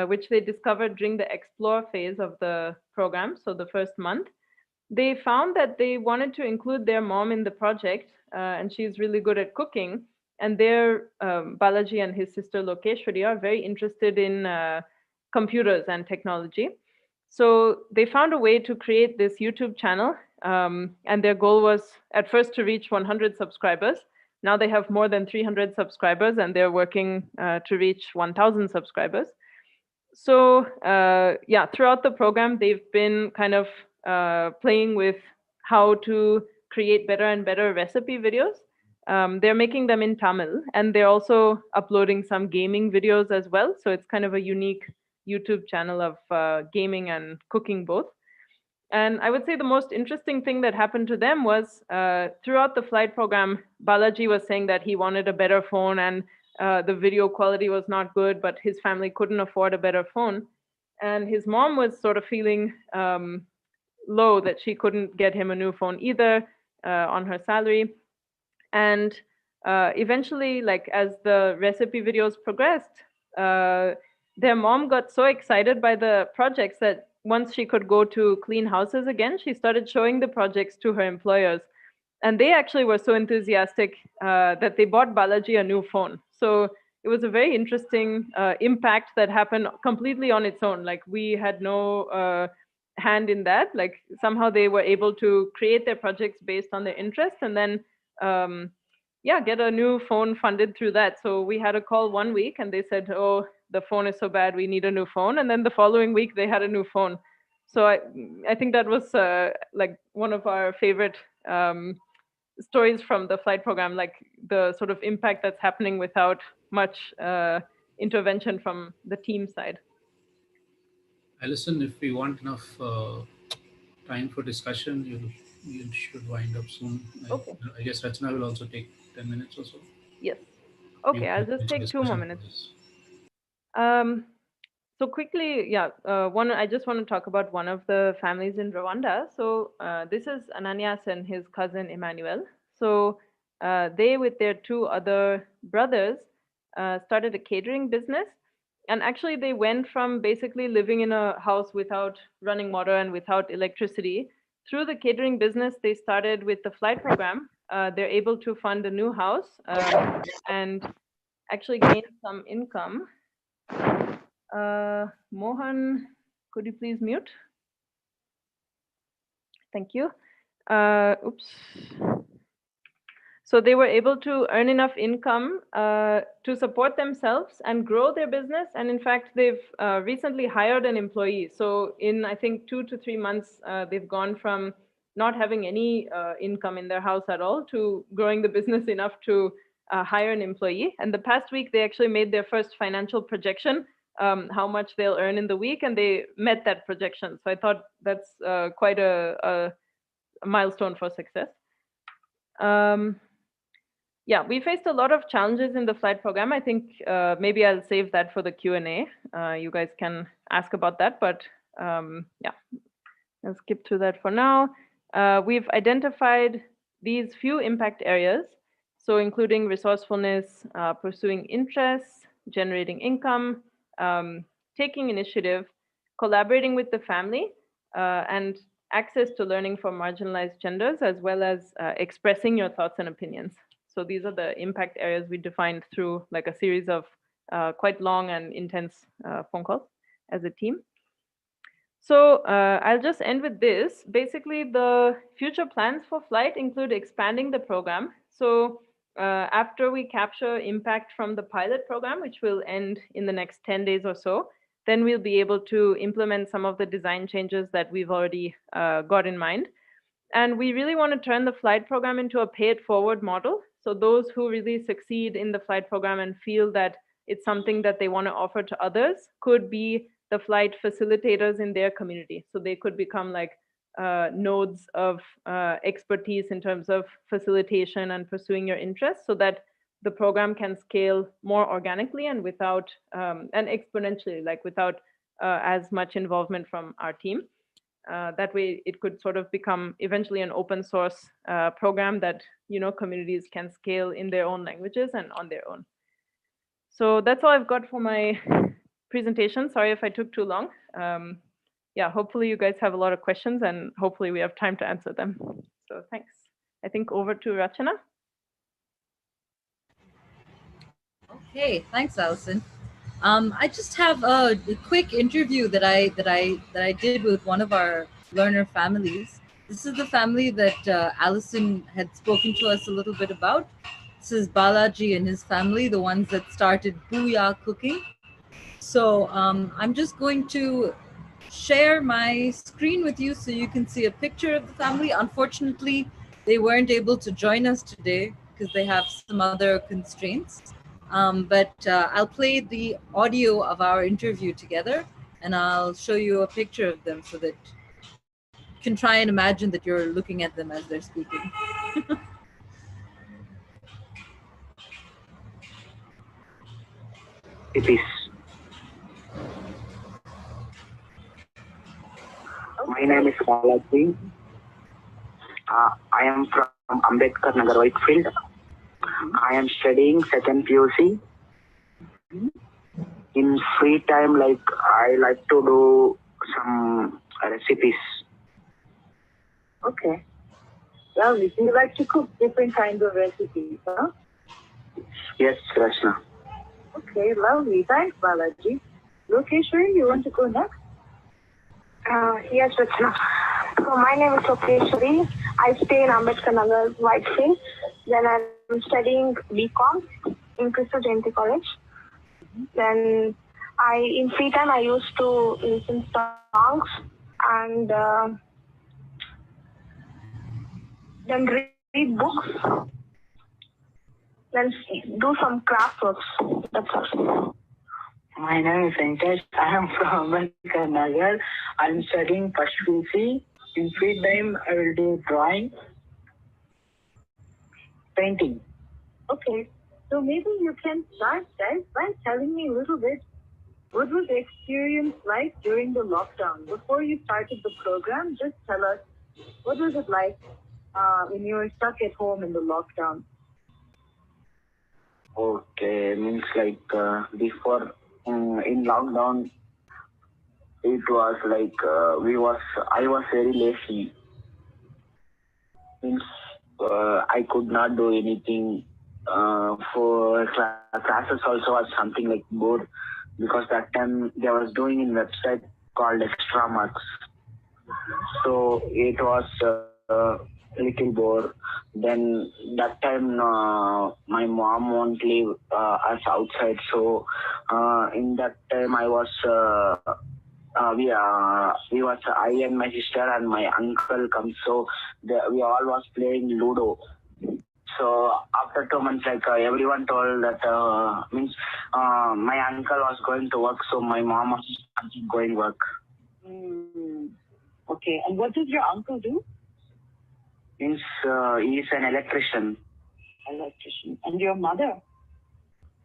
which they discovered during the explore phase of the program, so the first month. They found that they wanted to include their mom in the project, and she's really good at cooking. And their Balaji and his sister Lokeshwari are very interested in computers and technology. So they found a way to create this YouTube channel, and their goal was at first to reach 100 subscribers. Now they have more than 300 subscribers, and they're working to reach 1,000 subscribers. So yeah, throughout the program, they've been kind of playing with how to create better and better recipe videos. They're making them in Tamil, and they're also uploading some gaming videos as well. So it's kind of a unique YouTube channel of gaming and cooking both. And I would say the most interesting thing that happened to them was throughout the flight program, Balaji was saying that he wanted a better phone and the video quality was not good, but his family couldn't afford a better phone. And his mom was sort of feeling low that she couldn't get him a new phone either on her salary. And eventually, like as the recipe videos progressed, their mom got so excited by the projects that once she could go to clean houses again, she started showing the projects to her employers. And they actually were so enthusiastic that they bought Balaji a new phone. So it was a very interesting impact that happened completely on its own. Like we had no hand in that. Like somehow they were able to create their projects based on their interest. And then get a new phone funded through that. So we had a call one week and they said, oh, the phone is so bad, we need a new phone. And then the following week they had a new phone. So I think that was like one of our favorite stories from the flight program, like the sort of impact that's happening without much intervention from the team side. Alison, if we want enough time for discussion, you should wind up soon. Okay. I guess Rachana will also take 10 minutes or so. Yes. Okay, I'll just take 2 more minutes. So quickly, I just want to talk about one of the families in Rwanda. So this is Ananias and his cousin Emmanuel. So they, with their 2 other brothers, started a catering business. And actually, they went from basically living in a house without running water and without electricity. Through the catering business, they started with the flight program. They're able to fund a new house and actually gain some income. Mohan, could you please mute? Thank you. Oops. So they were able to earn enough income to support themselves and grow their business. And in fact, they've recently hired an employee. So in, I think, 2 to 3 months, they've gone from not having any income in their house at all to growing the business enough to hire an employee. And the past week, they actually made their first financial projection, how much they'll earn in the week, and they met that projection. So I thought that's quite a milestone for success. Yeah, we faced a lot of challenges in the flight program. I think maybe I'll save that for the Q&A. You guys can ask about that, but yeah, I'll skip through that for now. We've identified these few impact areas, so including resourcefulness, pursuing interests, generating income, taking initiative, collaborating with the family, and access to learning for marginalized genders, as well as expressing your thoughts and opinions. So these are the impact areas we defined through like a series of quite long and intense phone calls as a team. So I'll just end with this. Basically, the future plans for flight include expanding the program. So after we capture impact from the pilot program, which will end in the next 10 days or so, then we'll be able to implement some of the design changes that we've already got in mind. And we really want to turn the flight program into a pay-it-forward model. So those who really succeed in the flight program and feel that it's something that they want to offer to others could be the flight facilitators in their community. So they could become like nodes of expertise in terms of facilitation and pursuing your interests, so that the program can scale more organically and without and exponentially, like without as much involvement from our team. That way it could sort of become eventually an open source program that, you know, communities can scale in their own languages and on their own. So that's all I've got for my presentation. Sorry if I took too long. Yeah, hopefully you guys have a lot of questions and hopefully we have time to answer them. So thanks. I think over to Rachana. Okay, thanks, Alison. I just have a quick interview that I did with one of our learner families. This is the family that Alison had spoken to us a little bit about. This is Balaji and his family, the ones that started Booyah Cooking. So I'm just going to share my screen with you so you can see a picture of the family. Unfortunately, they weren't able to join us today because they have some other constraints. But I'll play the audio of our interview together and I'll show you a picture of them so that you can try and imagine that you're looking at them as they're speaking. My name is Balaji. I am from Ambedkar Nagar, Whitefield. I am studying 2nd PUC. In free time, like I like to do some recipes. Okay. Lovely. Do you like to cook different kinds of recipes, huh? Yes, Rachana. Okay, lovely. Thanks, Balaji. Lokeshwari, you want to go next? Yes, Rachana. So my name is Lokeshwari. I stay in Ambedkar Nagar, Whitefield. Then I studying BCom in Crystal Jayanti College. Then in free time, I used to listen songs and then read books, then do some craft works. That's all. My name is Venkatesh. I am from Nagar. I am studying first PUC. In free time, I will do drawing, painting. Okay, so maybe you can start, guys, by telling me a little bit. What was the experience like during the lockdown? Before you started the program, just tell us, what was it like when you were stuck at home in the lockdown? Okay, means like before in lockdown, it was like I was very lazy. Means I could not do anything. For classes also was something like bored, because that time they was doing in website called Extra Marks. So it was little bored. Then that time my mom won't leave us outside. So in that time I was we was I and my sister and my uncle come. So we all was playing Ludo. So after 2 months, like everyone told that means my uncle was going to work, so my mom was going work. Okay, and what does your uncle do? Means he's an electrician. Electrician. And your mother?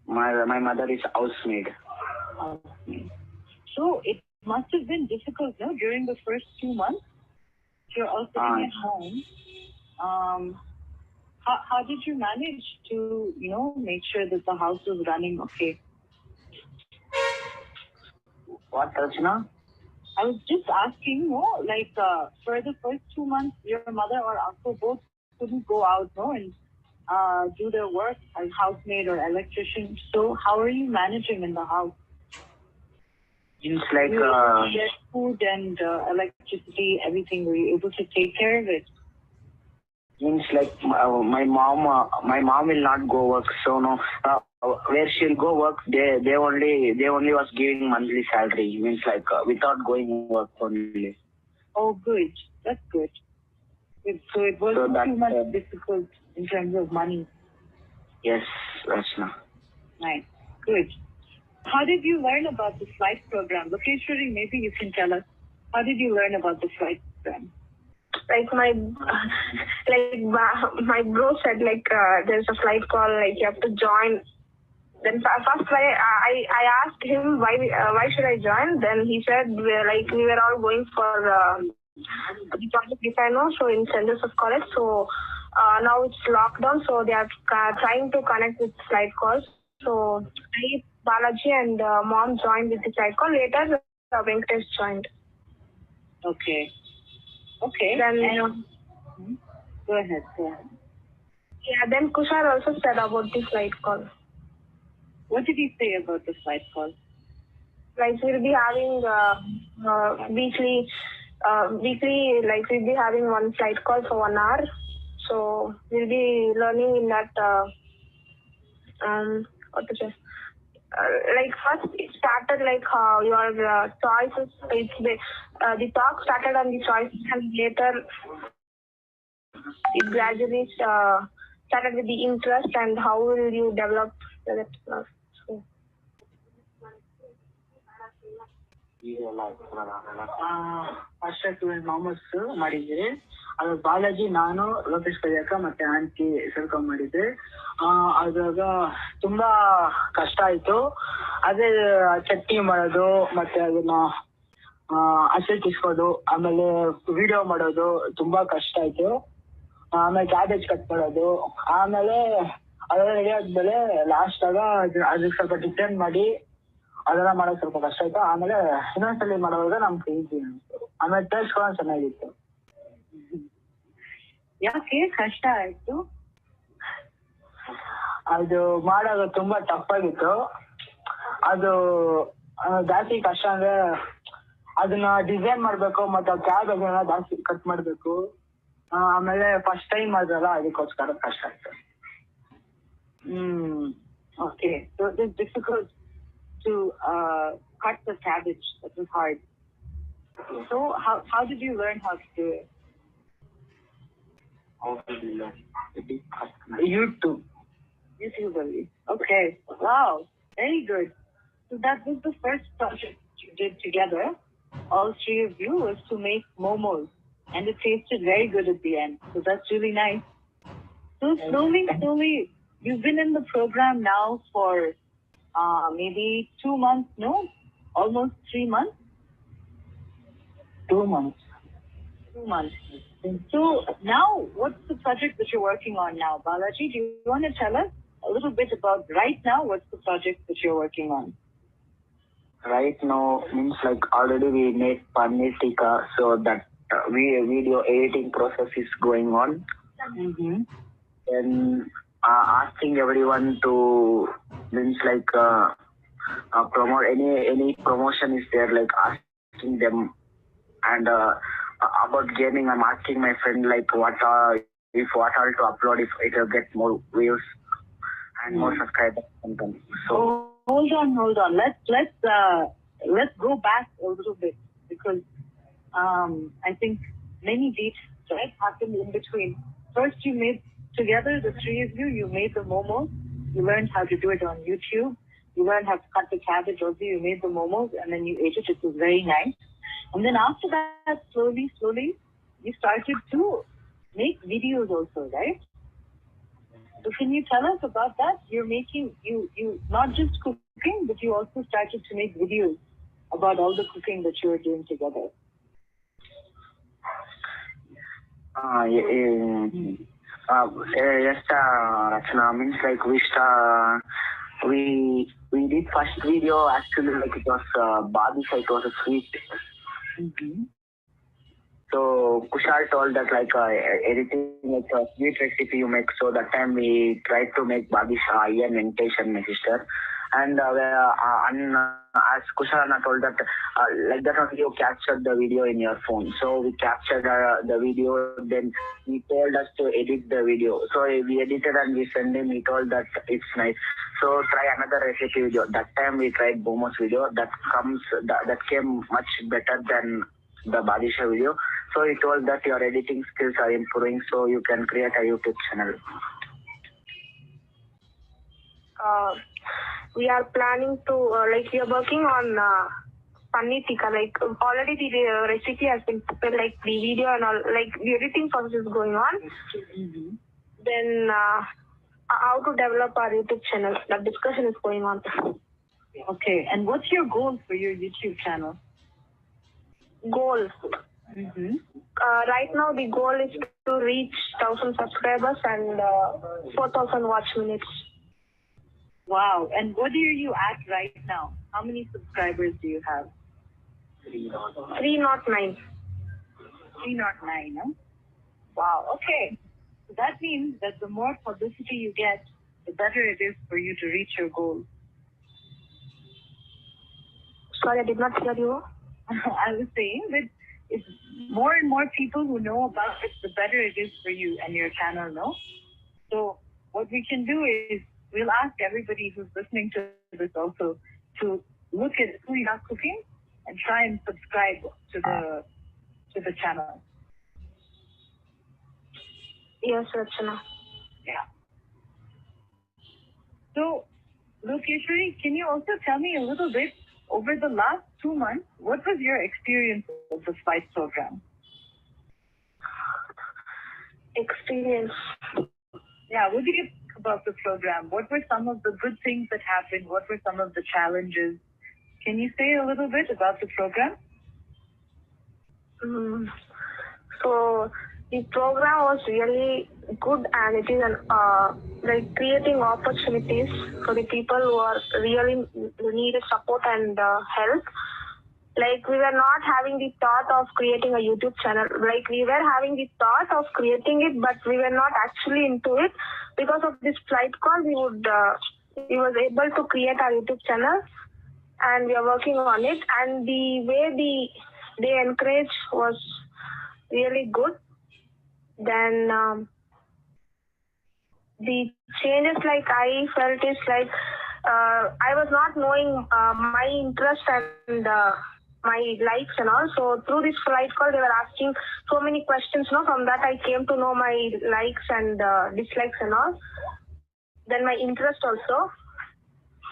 My mother is housemaid. So it must have been difficult, no, during the first 2 months? You're all sitting at home. How did you manage to, make sure that the house was running okay? What, Rachana? I was just asking, for the first 2 months, your mother or uncle both couldn't go out, and do their work as housemaid or electrician. So how are you managing in the house? It's like you were able to get food and electricity, everything. Were you able to take care of it? Means like my mom will not go work, so no. Where she'll go work, they only was giving monthly salary. Means like without going work only. Oh, good. That's good. So it wasn't too much difficult in terms of money. Yes, Rachana. Nice. Good. How did you learn about the flight program? Lokeshwari, maybe you can tell us. How did you learn about the flight program? Like my bro said, there's a flight call, you have to join. Then first I asked him why should I join. Then he said we were all going for the Project Defy, so in St. Joseph College. So now it's lockdown, so they are trying to connect with flight calls. So I, Balaji and mom joined with the flight call. Later, Venkatesh joined. Okay. Okay. Then go ahead. Yeah. Then Kushar also said about the flight call. What did he say about the flight call? We'll be having weekly. We'll be having one flight call for 1 hour. So we'll be learning in that. What to say? First it started how your choices. The talk started on the choices, and later it gradually started with the interest and how will you develop that. So. First 12 members ಮಾಡಿದ್ರಿ. ಅದು ಬಾಲಾಜಿ, ನಾನು, ಲೋಕೇಶ್ ಕೈಯಕ್ಕ ಮತ್ತೆ aunty ಸೇರ್ಕೊಂಡ್ ಮಾಡಿದ್ದೆ. ಅದ್ರಾಗ ತುಂಬಾ ಕಷ್ಟ ಆಯ್ತು. ಅದೇ ಚಟ್ನಿ ಮಾಡೋದು, ಮತ್ತೆ ಅದನ್ನ ಹಸಿ ಕಿಸ್ಕೋದು, ಆಮೇಲೆ ವಿಡಿಯೋ ಮಾಡೋದು ತುಂಬಾ ಕಷ್ಟ ಆಯ್ತು. ಆಮೇಲೆ ಕ್ಯಾಬೇಜ್ ಕಟ್ ಮಾಡೋದು, ಆಮೇಲೆ ಅದೆಲ್ಲ ರೆಡಿ ಆದ್ಮೇಲೆ ಲಾಸ್ಟ್ ಆಗ ಅದಕ್ಕೆ ಸ್ವಲ್ಪ ಡಿಪೆಂಡ್ ಮಾಡಿ ಅದೆಲ್ಲ ಮಾಡೋದು ಸ್ವಲ್ಪ ಕಷ್ಟ ಆಯ್ತು. ಆಮೇಲೆ ಇನ್ನೊಂದ್ಸಲಿ ಮಾಡುವಾಗ ನಮ್ಗೆ ಈಸಿ ಅನಿಸ್ತು. ಆಮೇಲೆ ಟೇಸ್ಟ್ ಕೂಡ ಚೆನ್ನಾಗಿತ್ತು. ಯಾಕೆ ಕಷ್ಟ ಆಯ್ತು? ಅದು ಮಾಡೋದು ತುಂಬಾ ಟಫ್ ಆಗಿತ್ತು. ಅದು ಜಾಸ್ತಿ ಕಷ್ಟ ಅಂದ್ರೆ ಅದನ್ನ ಡಿಸೈನ್ ಮಾಡ್ಬೇಕು, ಮತ್ತೆ ಕ್ಯಾಬೇಜ್ ಜಾಸ್ತಿ ಕಟ್ ಮಾಡ್ಬೇಕು. ಆಮೇಲೆ ಫಸ್ಟ್ ಟೈಮ್ ಮಾಡಿದ್ರಲ್ಲ, ಅದಕ್ಕೋಸ್ಕರ ಕಷ್ಟ ಆಯ್ತು. Okay, so it was difficult to cut the cabbage. That was hard. So how did you learn how to do it? How did you learn? YouTube. YouTube only. Okay. Wow. Very good. So that was the first project you did together. All three of you was to make momos, and it tasted very good at the end. So that's really nice. So slowly, you've been in the program now for maybe 2 months, no? Almost 3 months? 2 months. 2 months. So now, what's the project that you're working on now? Balaji, do you want to tell us a little bit about right now, what's the project that you're working on? Right now means like already we made paneer tikka, so that video editing process is going on. Mm-hmm. And asking everyone to means like promote any promotion is there, like asking them. And about gaming, I'm asking my friend like what all to upload if it will get more views and more subscribers. So hold on. Let's go back a little bit, because I think many beats happened in between. First, you made together, the three of you. You made the momos. You learned how to do it on YouTube. You learned how to cut the cabbage. Also, you made the momos, and then you ate it. It was very nice. And then after that, slowly, you started to make videos also, right? So can you tell us about that? You're making, you not just cooking, but you also started to make videos about all the cooking that you were doing together. Yes, Rachana, means like we did first video actually like it was Badisha, it was a sweet. Mm-hmm. So Kushal told that like editing like a sweet recipe you make. So that time we tried to make Badisha, I and Venkatesh and my sister. And as Kushal told that like that only you captured the video in your phone. So we captured the video. Then he told us to edit the video. So we edited and we sent him. He told that it's nice. So try another recipe video. That time we tried Bomo's video. That came much better than the Badisha video. So he told that your editing skills are improving, so you can create a YouTube channel. We are planning to we are working on paneer tikka. Like already the recipe has been prepared, like the video and all. Like the editing process is going on. Mm-hmm. Then how to develop our YouTube channel? The discussion is going on. Okay, and what's your goal for your YouTube channel? Goal. Mm-hmm. Right now the goal is to reach 1,000 subscribers and 4,000 watch minutes. Wow, and what are you at right now? How many subscribers do you have? 309. 309, huh? Wow, okay. So that means that the more publicity you get, the better it is for you to reach your goal. Sorry, I did not hear you. I was saying that if more and more people who know about it, the better it is for you and your channel, no? So what we can do is we'll ask everybody who's listening to this also to look at who you're cooking and try and subscribe to the channel. Yes, Rachana. Yeah. So, Lokeshwari, can you also tell me a little bit, over the last 2 months, what was your experience of the SPICE program? Experience. Yeah, what do you think about the program? What were some of the good things that happened? What were some of the challenges? Can you say a little bit about the program? So the program was really good, and it is like creating opportunities for the people who are really needed support and help. Like we were not having the thought of creating a YouTube channel. Like we were having the thought of creating it, but we were not actually into it. Because of this flight call, we was able to create our YouTube channel, and we are working on it. And the way they encourage was really good. Then the changes like I felt is like I was not knowing my interest and my likes and all. So through this flight call, they were asking so many questions. No, from that I came to know my likes and dislikes and all. Then my interest also.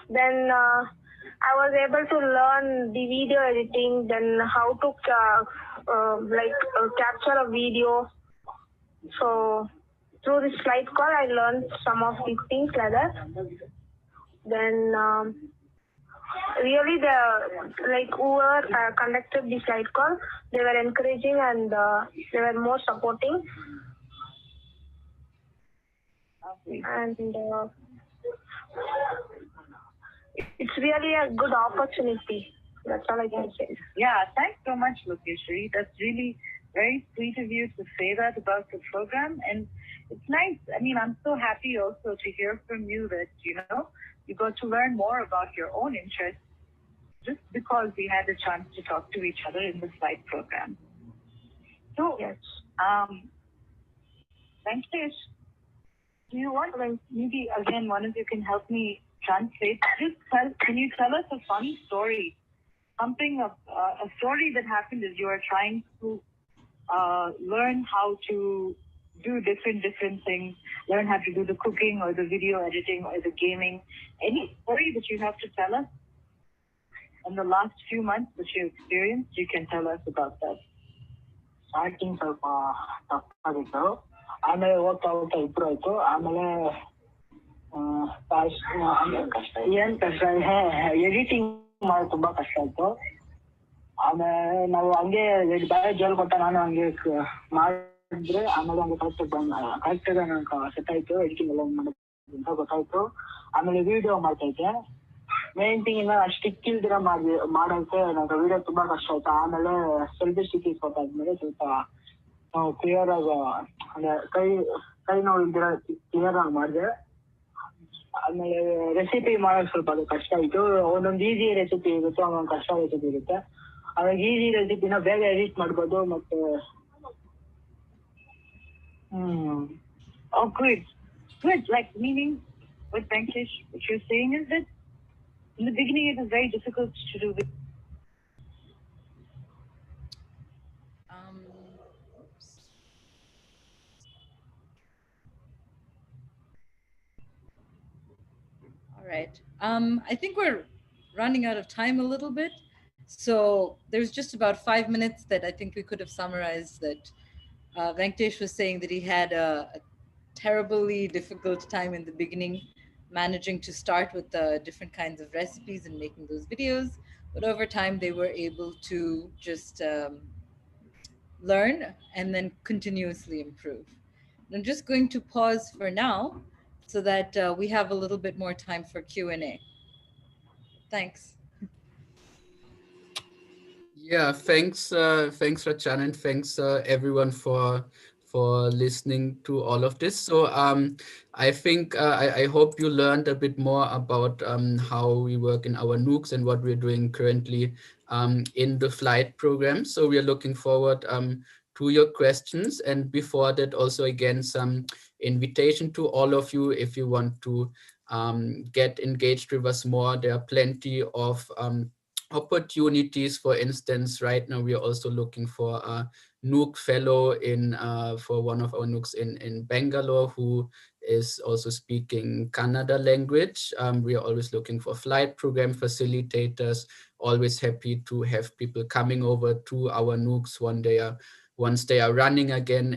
Then I was able to learn the video editing. Then how to capture a video. So through this flight call, I learned some of these things like that. Then really whoever conducted the flight call, they were encouraging and they were more supporting. And it's really a good opportunity. That's all I can say. Yeah, thanks so much, Lokeshwari. That's really very sweet of you to say that about the program. And it's nice. I mean, I'm so happy also to hear from you that, you got to learn more about your own interests just because we had a chance to talk to each other in the flight program. So, yes. Venkatesh, do you want, maybe again, one of you can help me translate. Can you tell us a funny story? Something of a story that happened as you were trying to learn how to do different things, learn how to do the cooking or the video editing or the gaming. Any story that you have to tell us in the last few months that you experienced, you can tell us about that. Starting ಸ್ವಲ್ಪ ತಪ್ಪಾಗಿತ್ತು, ಆಮೇಲೆ ಓದ್ತಾ improve ಆಯ್ತು. ಆಮೇಲೆ ಏನ್ ಕಷ್ಟ editing ಮಾಡೋದು ತುಂಬಾ ಕಷ್ಟ ಆಯ್ತು. ಆಮೇಲೆ ನಾವು ಹಂಗೆ ಬೇರೆ ಜೋಲ್ ಕೊಟ್ಟ ನಾನು ಹಂಗೆ ಮಾಡಿದ್ರೆ ಆಮೇಲೆ ಹಂಗೆ ಕರೆಕ್ಟ್ ಸೆಟ್ ಆಯ್ತು. ಎಡಿಟಿಂಗ್ ಎಲ್ಲ ಮಾಡೋದು ಗೊತ್ತಾಯ್ತು. ಆಮೇಲೆ ವಿಡಿಯೋ ಮಾಡ್ತಾ ಇದ್ದೆ. ಮೇನ್ ಥಿಂಗ್ ಇನ್ನ ಸ್ಟಿಕ್ ಇಲ್ದಿರ ಮಾಡೋಕೆ ನಂಗೆ ವಿಡಿಯೋ ತುಂಬಾ ಕಷ್ಟ ಆಯ್ತು. ಆಮೇಲೆ ಸೆಲ್ಫಿ ಸ್ಟಿಕ್ ಇಸ್ಕೊತಾದ್ಮೇಲೆ ಸ್ವಲ್ಪ ನಾವು ಕ್ಲಿಯರ್ ಆಗಿ ಅಂದ್ರೆ ಕೈ ನೋವು ಇಲ್ದಿರ ಕ್ಲಿಯರ್ ಆಗಿ ಮಾಡಿದೆ. ಆಮೇಲೆ ರೆಸಿಪಿ ಮಾಡೋದು ಸ್ವಲ್ಪ ಅದು ಕಷ್ಟ ಆಯ್ತು. ಒಂದೊಂದು ಈಸಿ ರೆಸಿಪಿ ಇರುತ್ತೆ, ಒಂದೊಂದು ಕಷ್ಟ ರೆಸಿಪಿ ಇರುತ್ತೆ. ಅವಾಗ ಈಸಿ ರೆಸಿಪಿನ ಬೇಗ ಎಡಿಟ್ ಮಾಡ್ಬೋದು. ಮತ್ತೆ Oh, good. Like, meaning with Venkatesh, what you're saying is that in the beginning it was very difficult to do. All right. I think we're running out of time a little bit. So there's just about 5 minutes that I think we could have summarized that Venkatesh was saying that he had a terribly difficult time in the beginning managing to start with different kinds of recipes and making those videos. But over time, they were able to just learn and then continuously improve. I'm just going to pause for now so that we have a little bit more time for Q&A. Thanks. Yeah, thanks Rachana, and thanks everyone for listening to all of this. So I think I hope you learned a bit more about how we work in our Nooks and what we're doing currently in the flight program. So we are looking forward to your questions. And before that, also again, some invitation to all of you, if you want to get engaged with us more. There are plenty of opportunities. For instance, right now we are also looking for a Nook fellow for one of our Nooks in Bangalore, who is also speaking Kannada language. We are always looking for flight program facilitators, always happy to have people coming over to our Nooks once they are running again,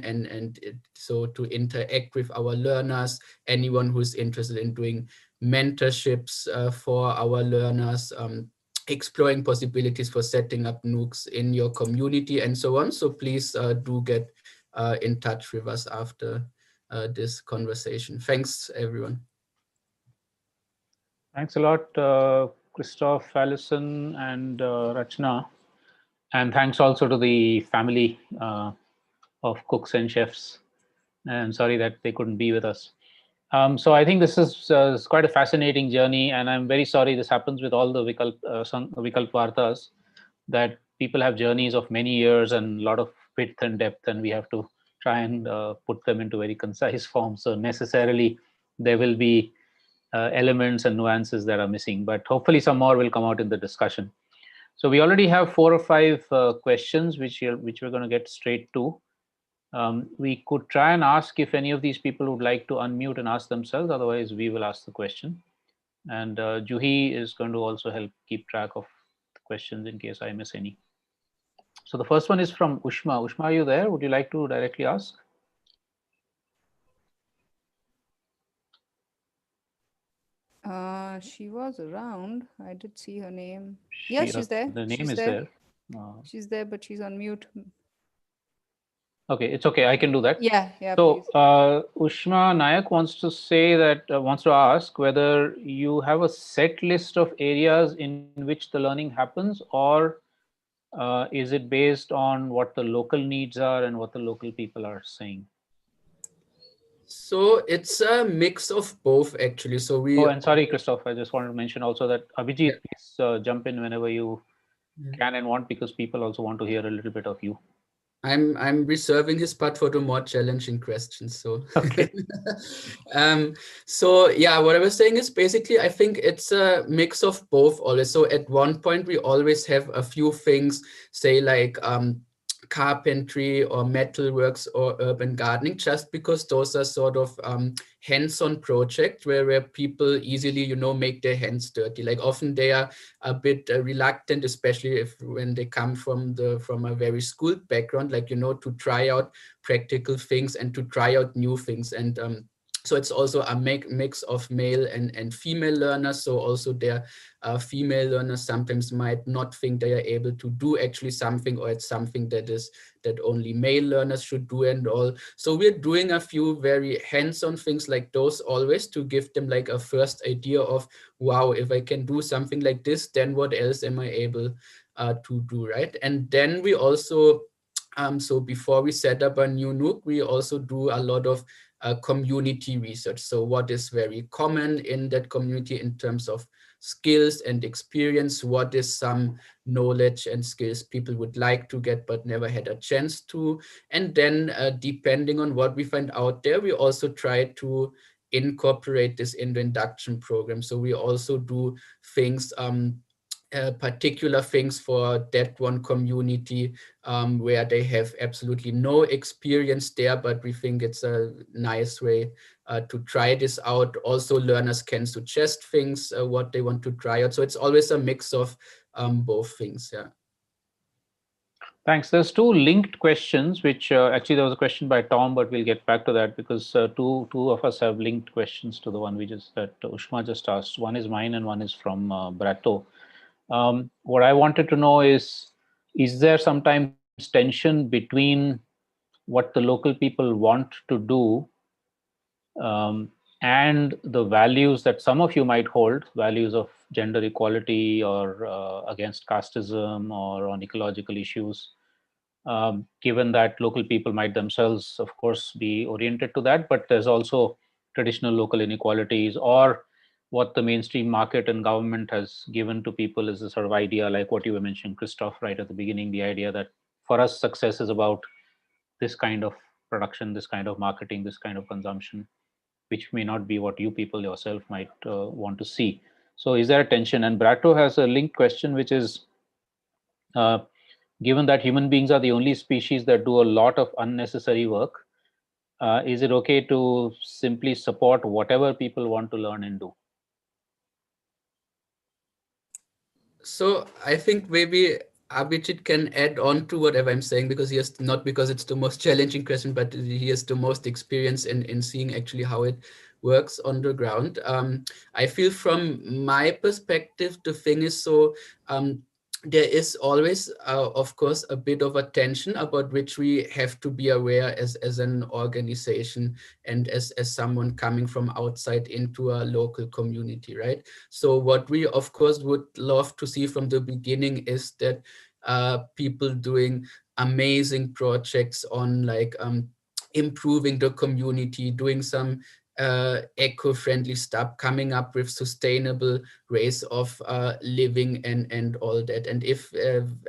so to interact with our learners, anyone who's interested in doing mentorships for our learners, exploring possibilities for setting up Nooks in your community and so on. So please do get in touch with us after this conversation. Thanks, everyone. Thanks a lot, Christoph, Alison, and Rachana. And thanks also to the family of cooks and chefs. And sorry that they couldn't be with us. So I think this is quite a fascinating journey, and I'm very sorry this happens with all the Vikalp Vartas, that people have journeys of many years and a lot of width and depth, and we have to try and put them into very concise form. So necessarily there will be elements and nuances that are missing, but hopefully some more will come out in the discussion. So we already have 4 or 5 questions which we're going to get straight to. We could try and ask if any of these people would like to unmute and ask themselves. Otherwise, we will ask the question. And Juhi is going to also help keep track of the questions in case I miss any. So the first one is from Ushma. Ushma, are you there? Would you like to directly ask? She was around. I did see her name. Yeah, she's there. The name she's is there. there. She's there, but she's on mute. Okay, it's okay. I can do that. Yeah, So please. Ushma Nayak wants to say that wants to ask whether you have a set list of areas in which the learning happens, or is it based on what the local needs are and what the local people are saying? So it's a mix of both, actually. So we. Oh, and sorry, Christoph, I just wanted to mention also that Abhijit, please jump in whenever you can and want, because people also want to hear a little bit of you. I'm reserving his part for the more challenging questions. So okay. So yeah, what I was saying is basically I think it's a mix of both always. So at one point we always have a few things, say like carpentry or metalworks or urban gardening, just because those are sort of hands-on projects where people easily, you know, make their hands dirty. Like often they are a bit reluctant, especially when they come from a very schooled background, like, you know, to try out practical things and to try out new things. And so it's also a mix of male and female learners. So also their female learners sometimes might not think they are able to do actually something, or it's something that only male learners should do and all. So we're doing a few very hands-on things like those always, to give them like a first idea of, wow, if I can do something like this, then what else am I able to do, right? And then we also, so before we set up a new Nook, we also do a lot of community research. So what is very common in that community in terms of skills and experience? What is some knowledge and skills people would like to get but never had a chance to? And then depending on what we find out there, we also try to incorporate this in the induction program. So we also do things, particular things for that one community where they have absolutely no experience there, but we think it's a nice way to try this out. Also, learners can suggest things, what they want to try out. So it's always a mix of both things. Yeah. Thanks. There's 2 linked questions, which actually there was a question by Tom, but we'll get back to that because two of us have linked questions to the one that Ushma just asked. One is mine and one is from Brato. What I wanted to know is there sometimes tension between what the local people want to do and the values that some of you might hold, values of gender equality or against casteism or on ecological issues, given that local people might themselves, of course, be oriented to that, but there's also traditional local inequalities, or what the mainstream market and government has given to people is a sort of idea like what you were mentioning, Christoph, right at the beginning, the idea that for us success is about this kind of production, this kind of marketing, this kind of consumption, which may not be what you people yourself might want to see. So is there a tension? And Brato has a linked question, which is, given that human beings are the only species that do a lot of unnecessary work, is it okay to simply support whatever people want to learn and do? So I think maybe Abhijit can add on to whatever I'm saying, because he has, not because it's the most challenging question, but he has the most experience in seeing actually how it works on the ground. I feel from my perspective, the thing is, so there is always, of course, a bit of a tension about which we have to be aware as an organization and as someone coming from outside into a local community, right? So what we, of course, would love to see from the beginning is that people doing amazing projects on like improving the community, doing some eco-friendly stuff, coming up with sustainable ways of living and all that. And if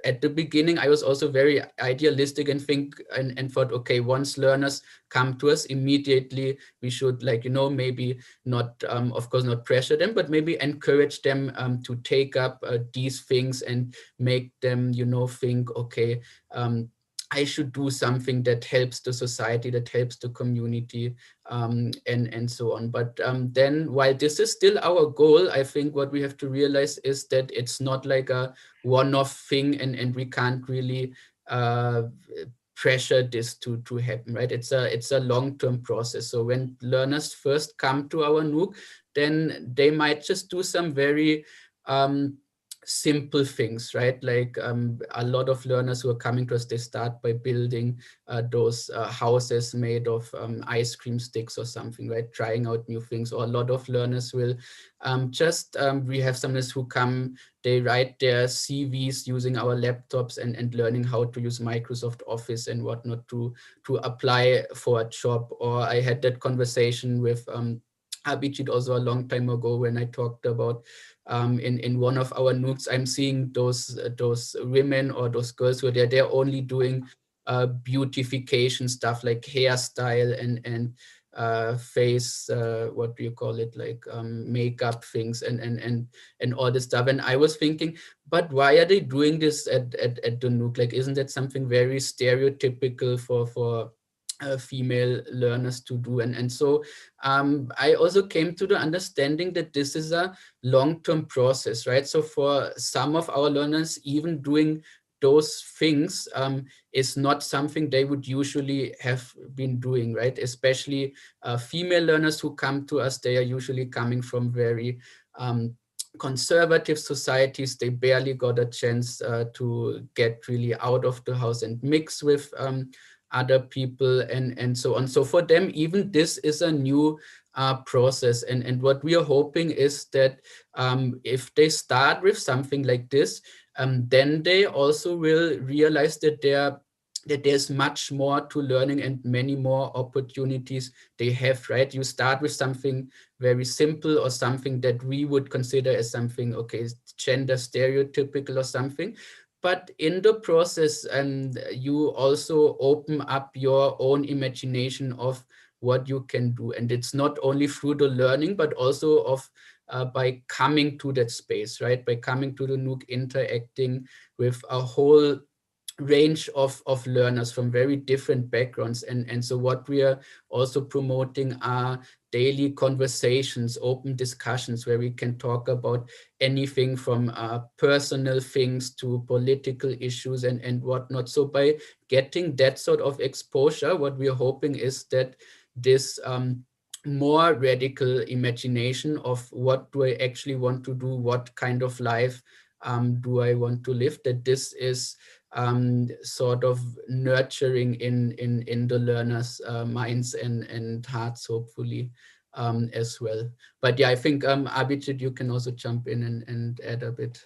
at the beginning I was also very idealistic and thought, okay, once learners come to us immediately, we should, like, maybe not, of course, not pressure them, but maybe encourage them to take up these things and make them, think, okay, I should do something that helps the society, that helps the community, and so on. But then, while this is still our goal, I think what we have to realize is that it's not like a one-off thing, and we can't really pressure this to happen, right? It's a long-term process. So when learners first come to our Nook, then they might just do some very simple things, right? Like a lot of learners who are coming to us, they start by building those houses made of ice cream sticks or something, right? Trying out new things. Or a lot of learners will we have some learners who come, they write their CVs using our laptops and learning how to use Microsoft Office and whatnot to apply for a job. Or I had that conversation with Abhijit also a long time ago when I talked about in one of our Nooks, I'm seeing those women or those girls who are there, they're only doing beautification stuff like hairstyle and face, what do you call it, like makeup things and all this stuff. And I was thinking, but why are they doing this at the Nook? Like, isn't that something very stereotypical for female learners to do? And so I also came to the understanding that this is a long-term process, right? So for some of our learners, even doing those things is not something they would usually have been doing, right? Especially female learners who come to us, they are usually coming from very conservative societies. They barely got a chance to get really out of the house and mix with other people and so on. So for them, even this is a new process. And what we are hoping is that if they start with something like this, then they also will realize that there's much more to learning and many more opportunities they have, right? You start with something very simple or something that we would consider as something, okay, gender stereotypical or something. But in the process, you also open up your own imagination of what you can do. And it's not only through the learning, but also of by coming to that space, right? By coming to the Nook, interacting with a whole range of learners from very different backgrounds. And so what we are also promoting are daily conversations, open discussions where we can talk about anything from personal things to political issues and whatnot. So by getting that sort of exposure, what we are hoping is that this more radical imagination of what do I actually want to do, what kind of life do I want to live, that this is sort of nurturing in the learners' minds and hearts, hopefully, as well. But yeah, I think Abhijit, you can also jump in and add a bit.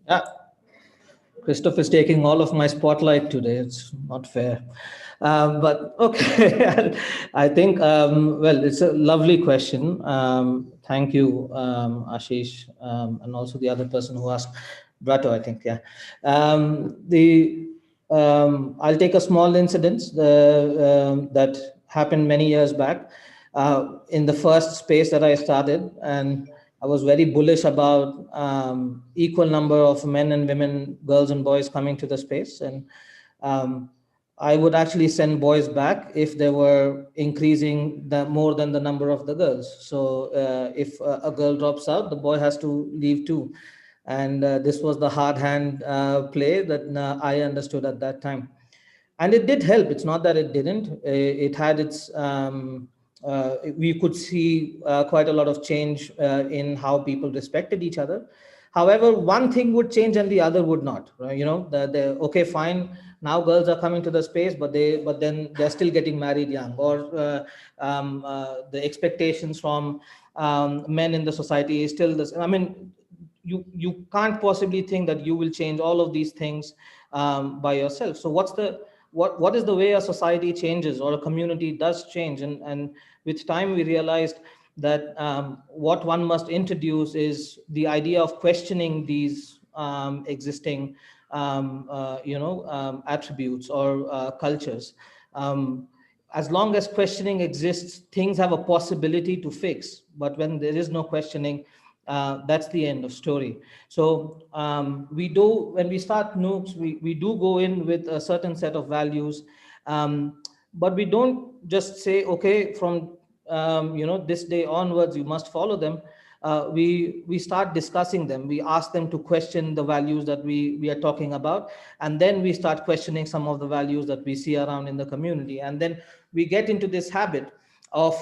Yeah, Christoph is taking all of my spotlight today. It's not fair. But okay, I think, well, it's a lovely question. Thank you, Ashish, and also the other person who asked, Brato, I think, yeah. I'll take a small incident that happened many years back in the first space that I started, and I was very bullish about equal number of men and women, girls and boys coming to the space. And I would actually send boys back if they were increasing more than the number of the girls. So if a girl drops out, the boy has to leave too. And this was the hard hand play that I understood at that time. And it did help. It's not that it didn't. It had its, we could see quite a lot of change in how people respected each other. However, one thing would change and the other would not. Right? You know, okay, fine. Now girls are coming to the space, but then they're still getting married young, or the expectations from men in the society is still the same. I mean, you can't possibly think that you will change all of these things by yourself. So what's the what is the way a society changes or a community does change. And with time, we realized that what one must introduce is the idea of questioning these existing attributes or cultures. As long as questioning exists, things have a possibility to fix. But when there is no questioning, that's the end of story. So when we start Nooks, we do go in with a certain set of values, but we don't just say, okay, from this day onwards, you must follow them. We start discussing them. We ask them to question the values that we are talking about, and then we start questioning some of the values that we see around in the community. And then we get into this habit of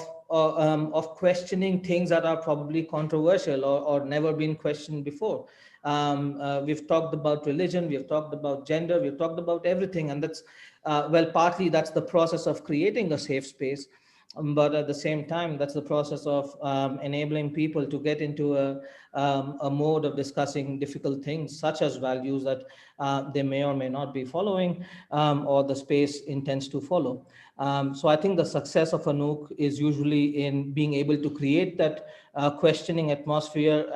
questioning things that are probably controversial or never been questioned before. We've talked about religion, we've talked about gender, we've talked about everything, and that's partly that's the process of creating a safe space. But at the same time, that's the process of enabling people to get into a mode of discussing difficult things, such as values that they may or may not be following, or the space intends to follow. So I think the success of a Nook is usually in being able to create that questioning atmosphere.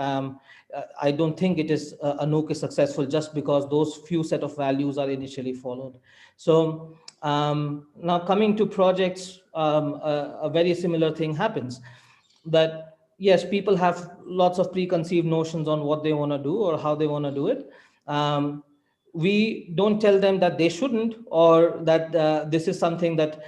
I don't think it is a Nook is successful just because those few set of values are initially followed. So now coming to projects, a very similar thing happens. That yes, people have lots of preconceived notions on what they want to do or how they want to do it. We don't tell them that they shouldn't, or that this is something that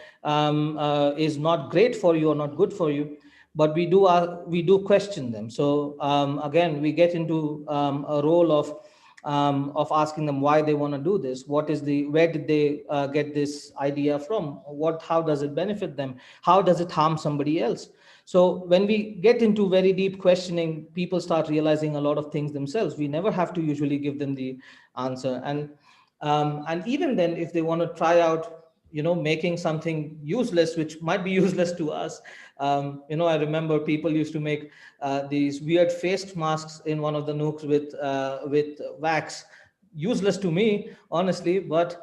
is not great for you or not good for you, but we do question them. So again, we get into a role of asking them why they want to do this. Where did they get this idea from? How does it benefit them? How does it harm somebody else? So when we get into very deep questioning, people start realizing a lot of things themselves. We never have to usually give them the answer. And even then, if they want to try out, making something useless, which might be useless to us. I remember people used to make these weird face masks in one of the Nooks with wax. Useless to me, honestly, but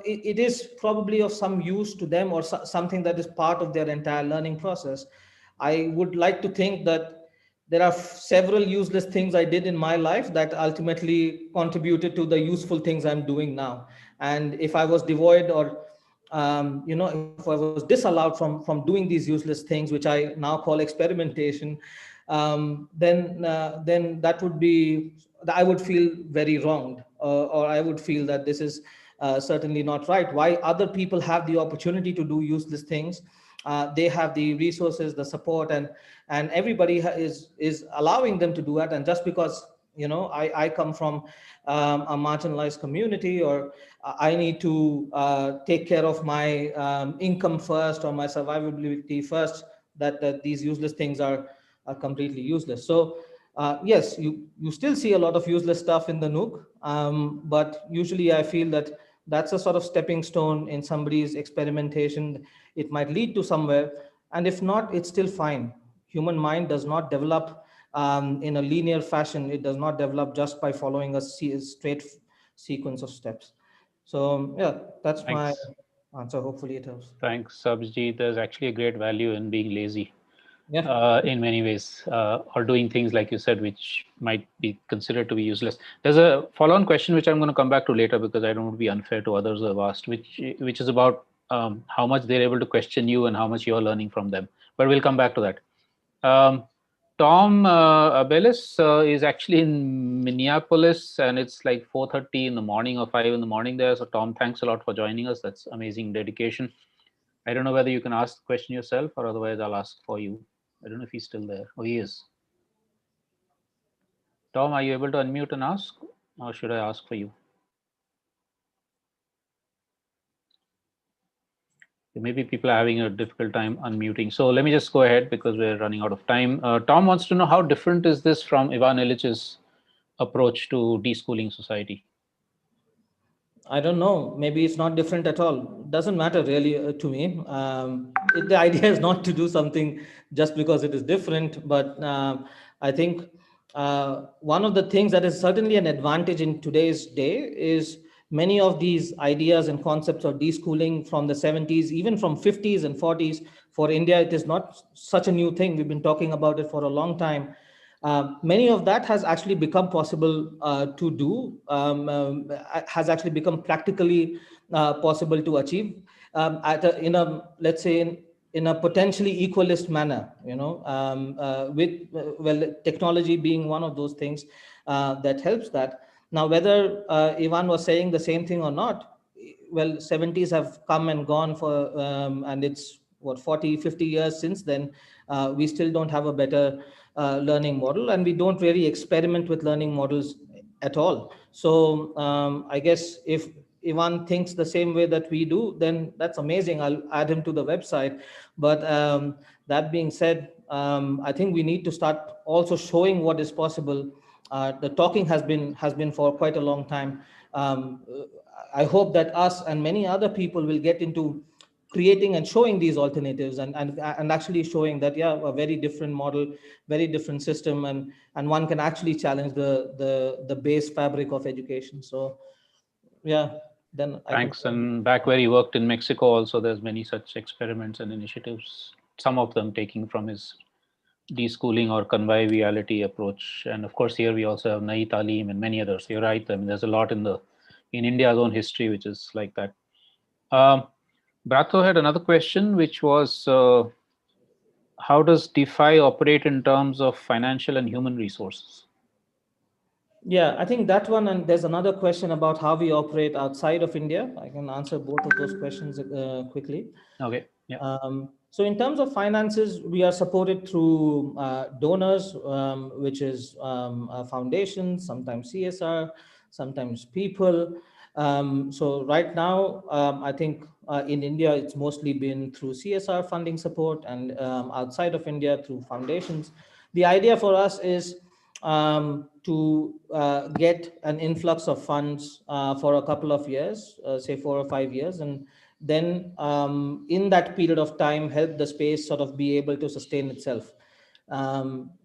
it is probably of some use to them, or something that is part of their entire learning process. I would like to think that there are several useless things I did in my life that ultimately contributed to the useful things I'm doing now. And if I was devoid, or if I was disallowed from doing these useless things, which I now call experimentation, then that would be, I would feel very wronged, or I would feel that this is certainly not right. Why other people have the opportunity to do useless things, they have the resources, the support, and everybody is allowing them to do it. And just because I come from a marginalized community, or I need to take care of my income first, or my survivability first, that these useless things are completely useless. So yes, you still see a lot of useless stuff in the Nook, but usually I feel that that's a sort of stepping stone in somebody's experimentation. It might lead to somewhere, and if not, it's still fine. Human mind does not develop in a linear fashion. It does not develop just by following a straight sequence of steps. So yeah, that's my answer. Hopefully it helps. Thanks, Sabji. There's actually a great value in being lazy. Yeah. In many ways, or doing things like you said, which might be considered to be useless. There's a follow-on question which I'm going to come back to later, because I don't want to be unfair to others who have asked, which is about how much they're able to question you and how much you're learning from them. But we'll come back to that. Tom Abelis is actually in Minneapolis, and it's like 4:30 in the morning or 5 in the morning there. So Tom, thanks a lot for joining us. That's amazing dedication. I don't know whether you can ask the question yourself, or otherwise I'll ask for you. I don't know if he's still there. Oh, he is. Tom, are you able to unmute and ask, or should I ask for you? Maybe people are having a difficult time unmuting. So let me just go ahead, because we're running out of time. Tom wants to know, how different is this from Ivan Illich's approach to deschooling society? I don't know. Maybe it's not different at all. Doesn't matter really to me. The idea is not to do something just because it is different. But I think one of the things that is certainly an advantage in today's day is Many of these ideas and concepts of deschooling from the 70s, even from 50s and 40s, for India, it is not such a new thing. We've been talking about it for a long time. Many of that has actually become possible to do, has actually become practically possible to achieve in a, let's say, in a potentially equalist manner, with, well, technology being one of those things that helps that. Now, whether Ivan was saying the same thing or not, well, 70s have come and gone for, and it's what, 40, 50 years since then. We still don't have a better learning model, and we don't really experiment with learning models at all. So I guess if Ivan thinks the same way that we do, then that's amazing. I'll add him to the website. But that being said, I think we need to start also showing what is possible. The talking has been for quite a long time. I hope that us and many other people will get into creating and showing these alternatives, and actually showing that, yeah, a very different model, very different system, and one can actually challenge the base fabric of education. So yeah, then Thanks. And back where he worked in Mexico also, there's many such experiments and initiatives, some of them taking from his deschooling or conviviality approach. And of course, here we also have Nahi Talim and many others. You're right. I mean, there's a lot in India's own history, which is like that. Brato had another question, which was, how does DeFi operate in terms of financial and human resources? Yeah, I think that one, and there's another question about how we operate outside of India. I can answer both of those questions quickly. Okay. Yeah. So in terms of finances, we are supported through donors, which is foundations, sometimes CSR, sometimes people. So right now, I think in India, it's mostly been through CSR funding support, and outside of India through foundations. The idea for us is to get an influx of funds for a couple of years, say 4 or 5 years, and then in that period of time, help the space sort of be able to sustain itself.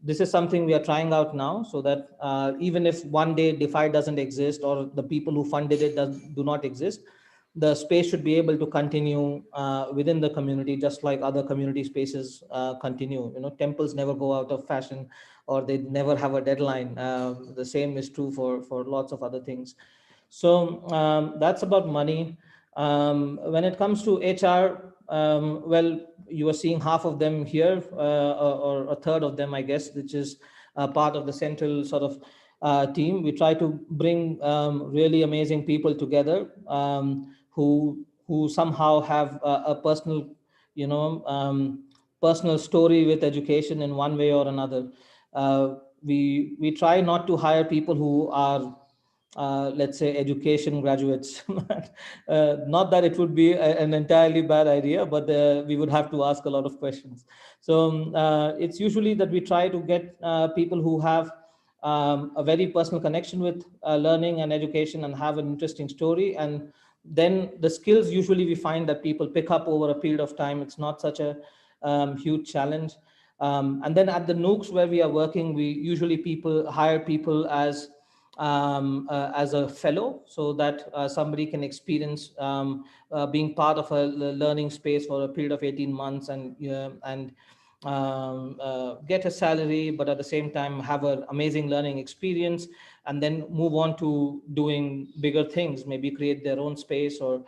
This is something we are trying out now, so that even if one day DeFi doesn't exist, or the people who funded it do not exist, the space should be able to continue within the community, just like other community spaces continue. Temples never go out of fashion, or they never have a deadline. The same is true for lots of other things. So that's about money. When it comes to HR, well, you are seeing half of them here, or a third of them, I guess, which is part of the central sort of team. We try to bring really amazing people together, who somehow have a personal, personal story with education in one way or another. We try not to hire people who are let's say education graduates. Not that it would be an entirely bad idea, but we would have to ask a lot of questions. So it's usually that we try to get people who have a very personal connection with learning and education, and have an interesting story. And then the skills, usually we find that people pick up over a period of time. It's not such a huge challenge. And then at the Nooks where we are working, we usually hire people as a fellow, so that somebody can experience being part of a learning space for a period of 18 months, and get a salary, but at the same time have an amazing learning experience, and then move on to doing bigger things, maybe create their own space, or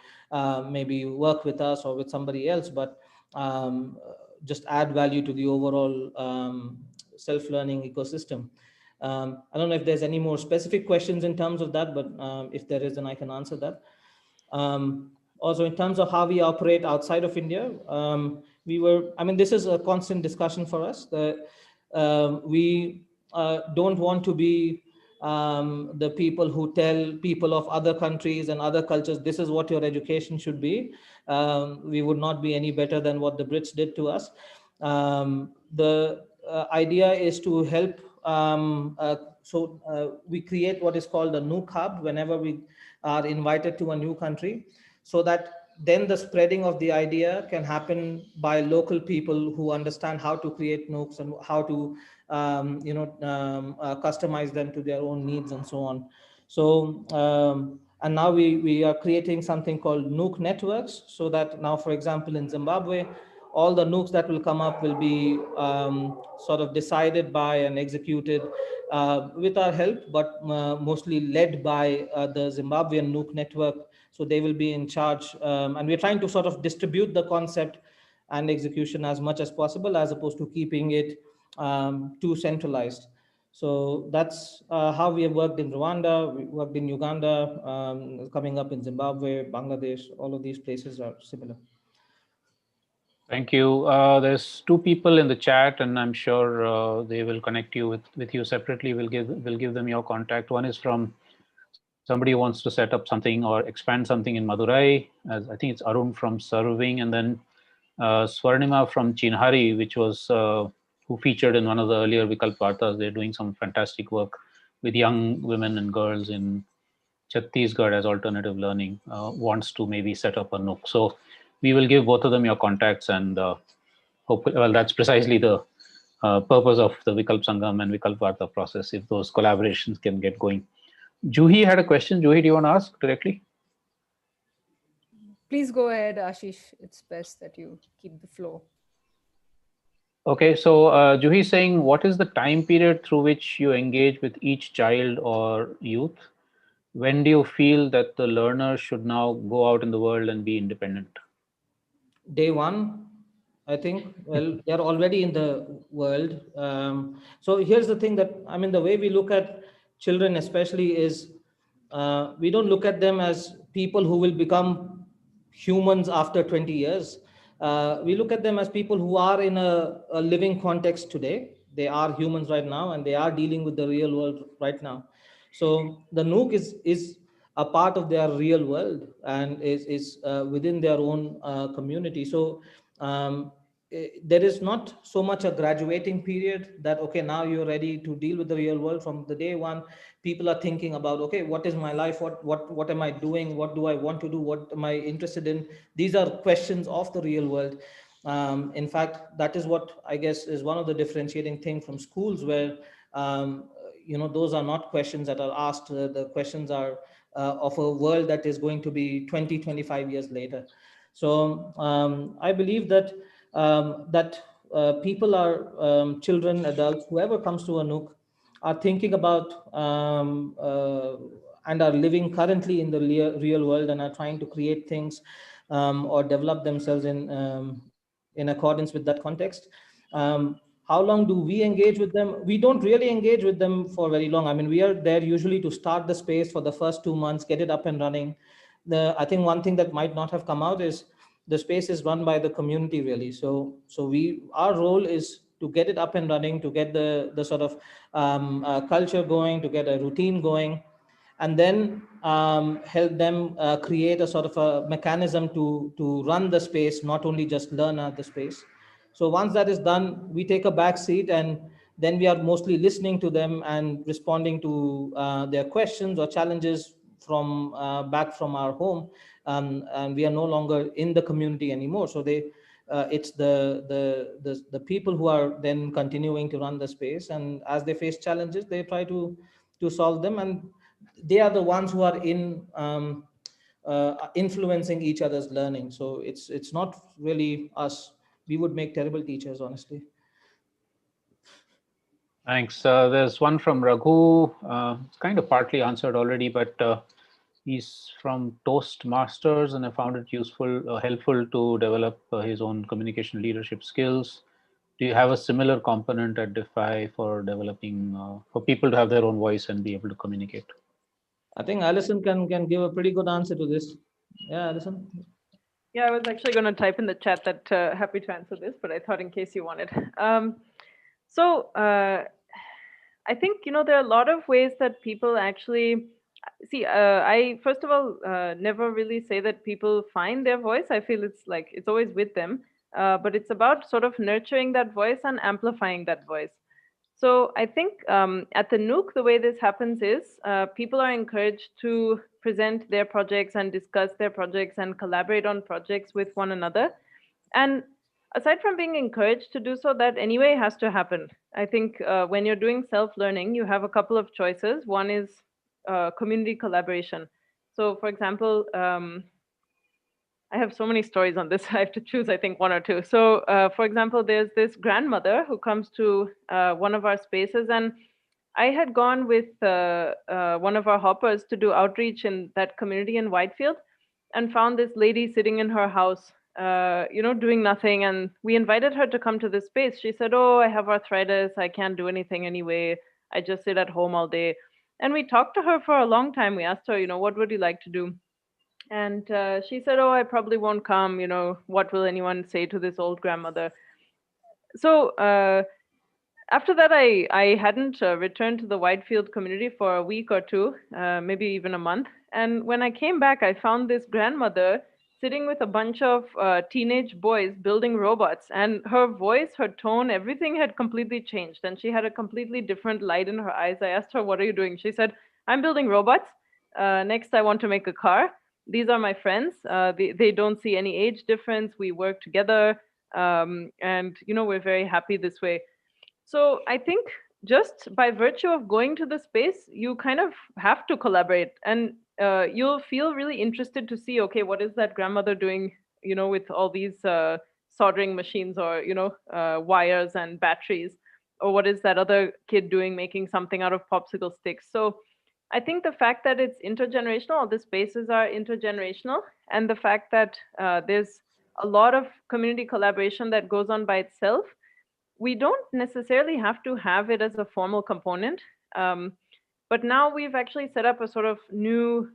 maybe work with us or with somebody else, but just add value to the overall self-learning ecosystem. I don't know if there's any more specific questions in terms of that, but if there is, then I can answer that. Also, in terms of how we operate outside of India, this is a constant discussion for us. We don't want to be the people who tell people of other countries and other cultures, this is what your education should be. We would not be any better than what the Brits did to us. The idea is to help. We create what is called a Nook hub whenever we are invited to a new country, so that then the spreading of the idea can happen by local people who understand how to create Nooks and how to customize them to their own needs and so on. So And now we are creating something called Nook networks, so that now, for example, in Zimbabwe, all the Nooks that will come up will be sort of decided by and executed with our help, but mostly led by the Zimbabwean Nook network. So they will be in charge, and we're trying to sort of distribute the concept and execution as much as possible, as opposed to keeping it too centralized. So that's how we have worked in Rwanda, we worked in Uganda, coming up in Zimbabwe, Bangladesh. All of these places are similar. Thank you. There's two people in the chat, and I'm sure they will connect you with you separately. We'll give them your contact. One is from somebody who wants to set up something or expand something in Madurai. As I think it's Arun from Serving, and then Swarnima from Chinhari, which was who featured in one of the earlier Vikalp Vartas. They're doing some fantastic work with young women and girls in Chhattisgarh as alternative learning. Wants to maybe set up a Nook. So we will give both of them your contacts, and hopefully, well, that's precisely the purpose of the Vikalp Sangam and Vikalp Varta process, if those collaborations can get going. Juhi had a question. Juhi, do you want to ask directly? Please go ahead, Ashish. It's best that you keep the flow. Okay, so Juhi is saying, what is the time period through which you engage with each child or youth? When do you feel that the learner should now go out in the world and be independent? Day one, I think. Well, they're already in the world. So here's the thing that, I mean, the way we look at children especially is we don't look at them as people who will become humans after 20 years. We look at them as people who are in a living context today. They are humans right now, and they are dealing with the real world right now. So the Nook is a part of their real world and is within their own community. So there is not so much a graduating period that, okay, now you're ready to deal with the real world. From the day one, people are thinking about, okay, what is my life? What am I doing? What do I want to do? What am I interested in? These are questions of the real world. In fact, that is what I guess is one of the differentiating things from schools, where those are not questions that are asked. The questions are of a world that is going to be 20, 25 years later. So I believe that people are children, adults, whoever comes to a Nook, are thinking about and are living currently in the real world and are trying to create things or develop themselves in accordance with that context. How long do we engage with them? We don't really engage with them for very long. I mean, we are there usually to start the space for the first 2 months, get it up and running. I think one thing that might not have come out is the space is run by the community, really. So our role is to get it up and running, to get the sort of culture going, to get a routine going, and then help them create a sort of a mechanism to run the space, not only just learn at the space. So once that is done, we take a back seat, and then we are mostly listening to them and responding to their questions or challenges from back from our home. And we are no longer in the community anymore. So it's the people who are then continuing to run the space, and as they face challenges, they try to solve them, and they are the ones who are influencing each other's learning. So it's not really us. We would make terrible teachers, honestly. Thanks. There's one from Raghu. It's kind of partly answered already, but he's from Toastmasters, and I found it useful, helpful to develop his own communication leadership skills. Do you have a similar component at Defy for developing, for people to have their own voice and be able to communicate? I think Alison can give a pretty good answer to this. Yeah, Alison. Yeah, I was actually going to type in the chat that happy to answer this, but I thought in case you wanted. So I think, there are a lot of ways that people actually see. I, first of all, never really say that people find their voice. I feel it's always with them, but it's about sort of nurturing that voice and amplifying that voice. So I think at the Nook, the way this happens is people are encouraged to present their projects and discuss their projects and collaborate on projects with one another. And aside from being encouraged to do so, that anyway has to happen. I think when you're doing self-learning, you have a couple of choices. One is community collaboration. So for example, I have so many stories on this. I have to choose, I think, one or two. So for example, there's this grandmother who comes to one of our spaces, and I had gone with one of our hoppers to do outreach in that community in Whitefield, and found this lady sitting in her house, doing nothing. And we invited her to come to this space. She said, "Oh, I have arthritis. I can't do anything anyway. I just sit at home all day." And we talked to her for a long time. We asked her, what would you like to do? And she said, "Oh, I probably won't come. What will anyone say to this old grandmother?" So after that, I hadn't returned to the Whitefield community for a week or two, maybe even a month. And when I came back, I found this grandmother sitting with a bunch of teenage boys building robots. And her voice, her tone, everything had completely changed. And she had a completely different light in her eyes. I asked her, "What are you doing?" She said, "I'm building robots. Next, I want to make a car. These are my friends. They don't see any age difference. We work together. And, we're very happy this way." So I think just by virtue of going to the space, you kind of have to collaborate, and you'll feel really interested to see, okay, what is that grandmother doing, with all these soldering machines, or, wires and batteries, or what is that other kid doing making something out of popsicle sticks. So I think the fact that it's intergenerational, all the spaces are intergenerational, and the fact that there's a lot of community collaboration that goes on by itself, we don't necessarily have to have it as a formal component. But now we've actually set up a sort of new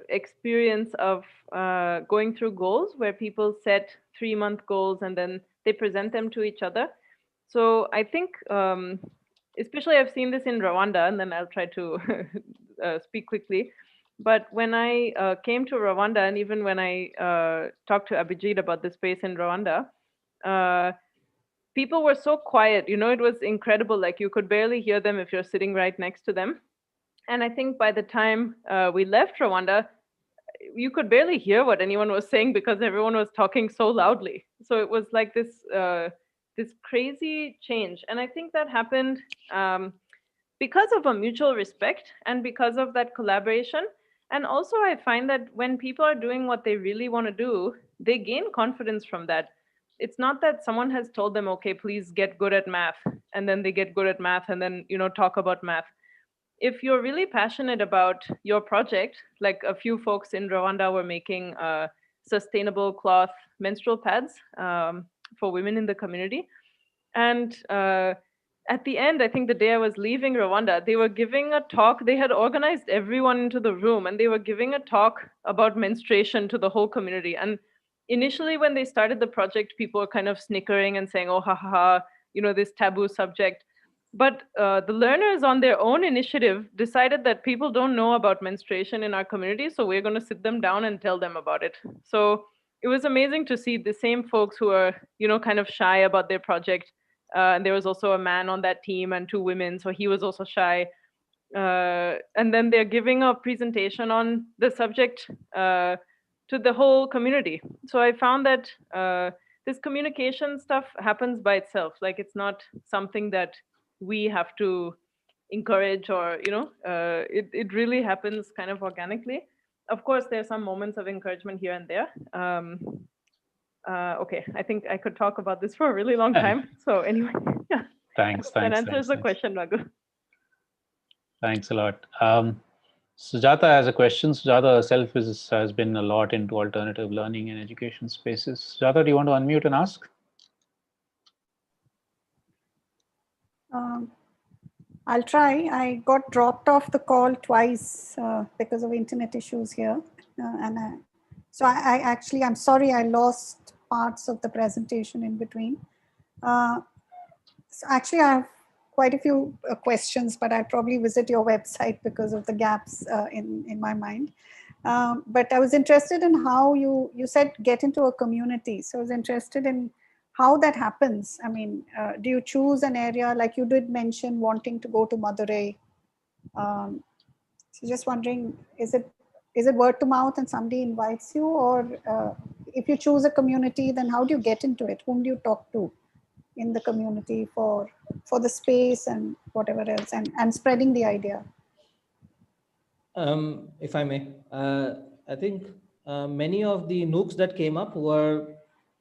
experience of going through goals, where people set 3-month goals and then they present them to each other. So I think, especially I've seen this in Rwanda, and then I'll try to speak quickly. But when I came to Rwanda, and even when I talked to Abhijit about the space in Rwanda, people were so quiet. It was incredible. Like, you could barely hear them if you're sitting right next to them. And I think by the time we left Rwanda, you could barely hear what anyone was saying because everyone was talking so loudly. So it was like this crazy change. And I think that happened because of a mutual respect and because of that collaboration. And also, I find that when people are doing what they really want to do, they gain confidence from that. It's not that someone has told them, okay, please get good at math, and then they get good at math and then, talk about math. If you're really passionate about your project, like a few folks in Rwanda were making sustainable cloth menstrual pads for women in the community. And at the end, I think the day I was leaving Rwanda, they were giving a talk. They had organized everyone into the room, and they were giving a talk about menstruation to the whole community. And initially, when they started the project, people were kind of snickering and saying, "Oh, ha, ha, ha, this taboo subject." But the learners, on their own initiative, decided that people don't know about menstruation in our community, so we're going to sit them down and tell them about it. So it was amazing to see the same folks who are, kind of shy about their project. And there was also a man on that team and 2 women, so he was also shy. And then they're giving a presentation on the subject to the whole community. So I found that this communication stuff happens by itself. Like, it's not something that we have to encourage, or it really happens kind of organically. Of course, there are some moments of encouragement here and there. Okay, I think I could talk about this for a really long time. So anyway, yeah. Thanks. That answers the question, Raghu. Thanks a lot. Sujata has a question. Sujata herself has been a lot into alternative learning and education spaces. Sujata, do you want to unmute and ask? I'll try. I got dropped off the call twice because of internet issues here. So I'm sorry I lost parts of the presentation in between. So actually, I have quite a few questions, but I'll probably visit your website because of the gaps in my mind. But I was interested in how you said get into a community. So I was interested in how that happens. I mean, do you choose an area, like you did mention wanting to go to Madurai? So just wondering, is it word to mouth and somebody invites you, or if you choose a community, then how do you get into it? Whom do you talk to in the community for the space and whatever else, and spreading the idea? If I may, I think many of the Nooks that came up were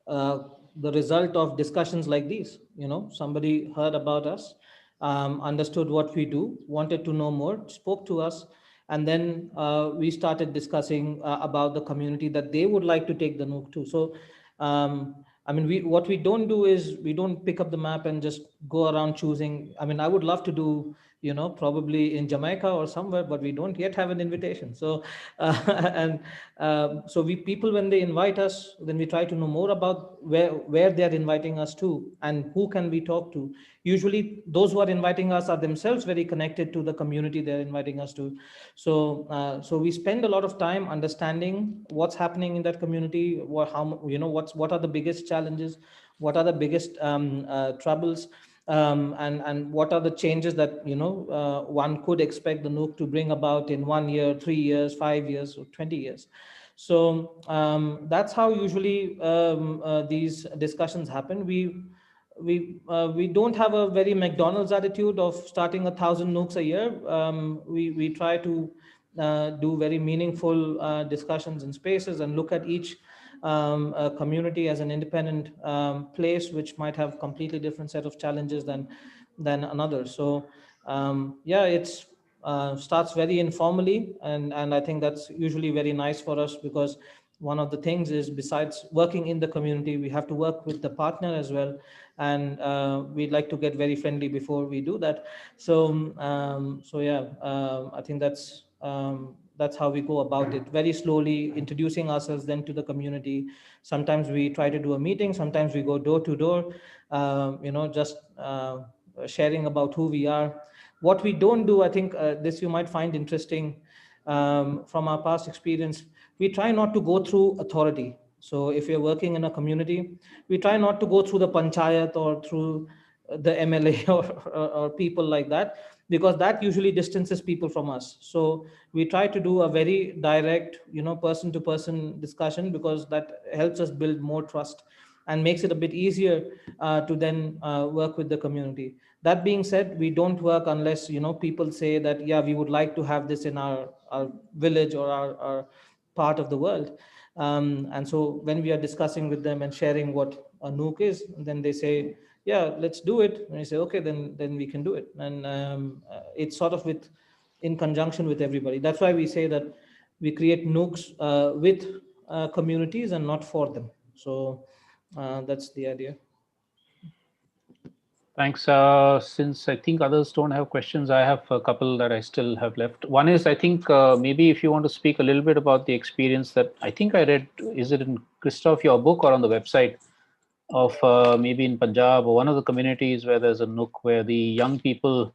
the result of discussions like these. You know, somebody heard about us, understood what we do, wanted to know more, spoke to us, and then we started discussing about the community that they would like to take the Nook to. So, I mean, what we don't do is we don't pick up the map and just go around choosing. I mean, I would love to do, you know, probably in Jamaica or somewhere, but we don't yet have an invitation. So, and so we people, when they invite us, then we try to know more about where they're inviting us to and who can we talk to. Usually those who are inviting us are themselves very connected to the community they're inviting us to. So, so we spend a lot of time understanding what's happening in that community, what are the biggest challenges, what are the biggest troubles, and what are the changes that one could expect the Nook to bring about in 1 year, 3 years, 5 years, or 20 years. So that's how usually these discussions happen. We don't have a very McDonald's attitude of starting 1,000 Nooks a year. We try to do very meaningful discussions in spaces and look at each community as an independent place, which might have completely different set of challenges than another. So yeah, it's starts very informally, and I think that's usually very nice for us, because one of the things is, besides working in the community, we have to work with the partner as well, and we'd like to get very friendly before we do that. So so yeah, I think that's how we go about it, very slowly introducing ourselves then to the community. Sometimes we try to do a meeting, sometimes we go door to door, just sharing about who we are. What we don't do, I think this you might find interesting from our past experience, we try not to go through authority. So if you're working in a community, we try not to go through the panchayat or through the MLA or people like that, because that usually distances people from us. So we try to do a very direct, person to person discussion, because that helps us build more trust and makes it a bit easier to then work with the community. That being said, we don't work unless people say that, yeah, we would like to have this in our village or our part of the world. And so when we are discussing with them and sharing what a Nook is, then they say, yeah, let's do it. And I say, okay, then we can do it. And it's sort of in conjunction with everybody. That's why we say that we create Nooks with communities and not for them. So that's the idea. Thanks. Since I think others don't have questions, I have a couple that I still have left. One is, I think maybe if you want to speak a little bit about the experience that I think I read, is it in Christoph, your book, or on the website, of maybe in Punjab or one of the communities where there's a Nook where the young people,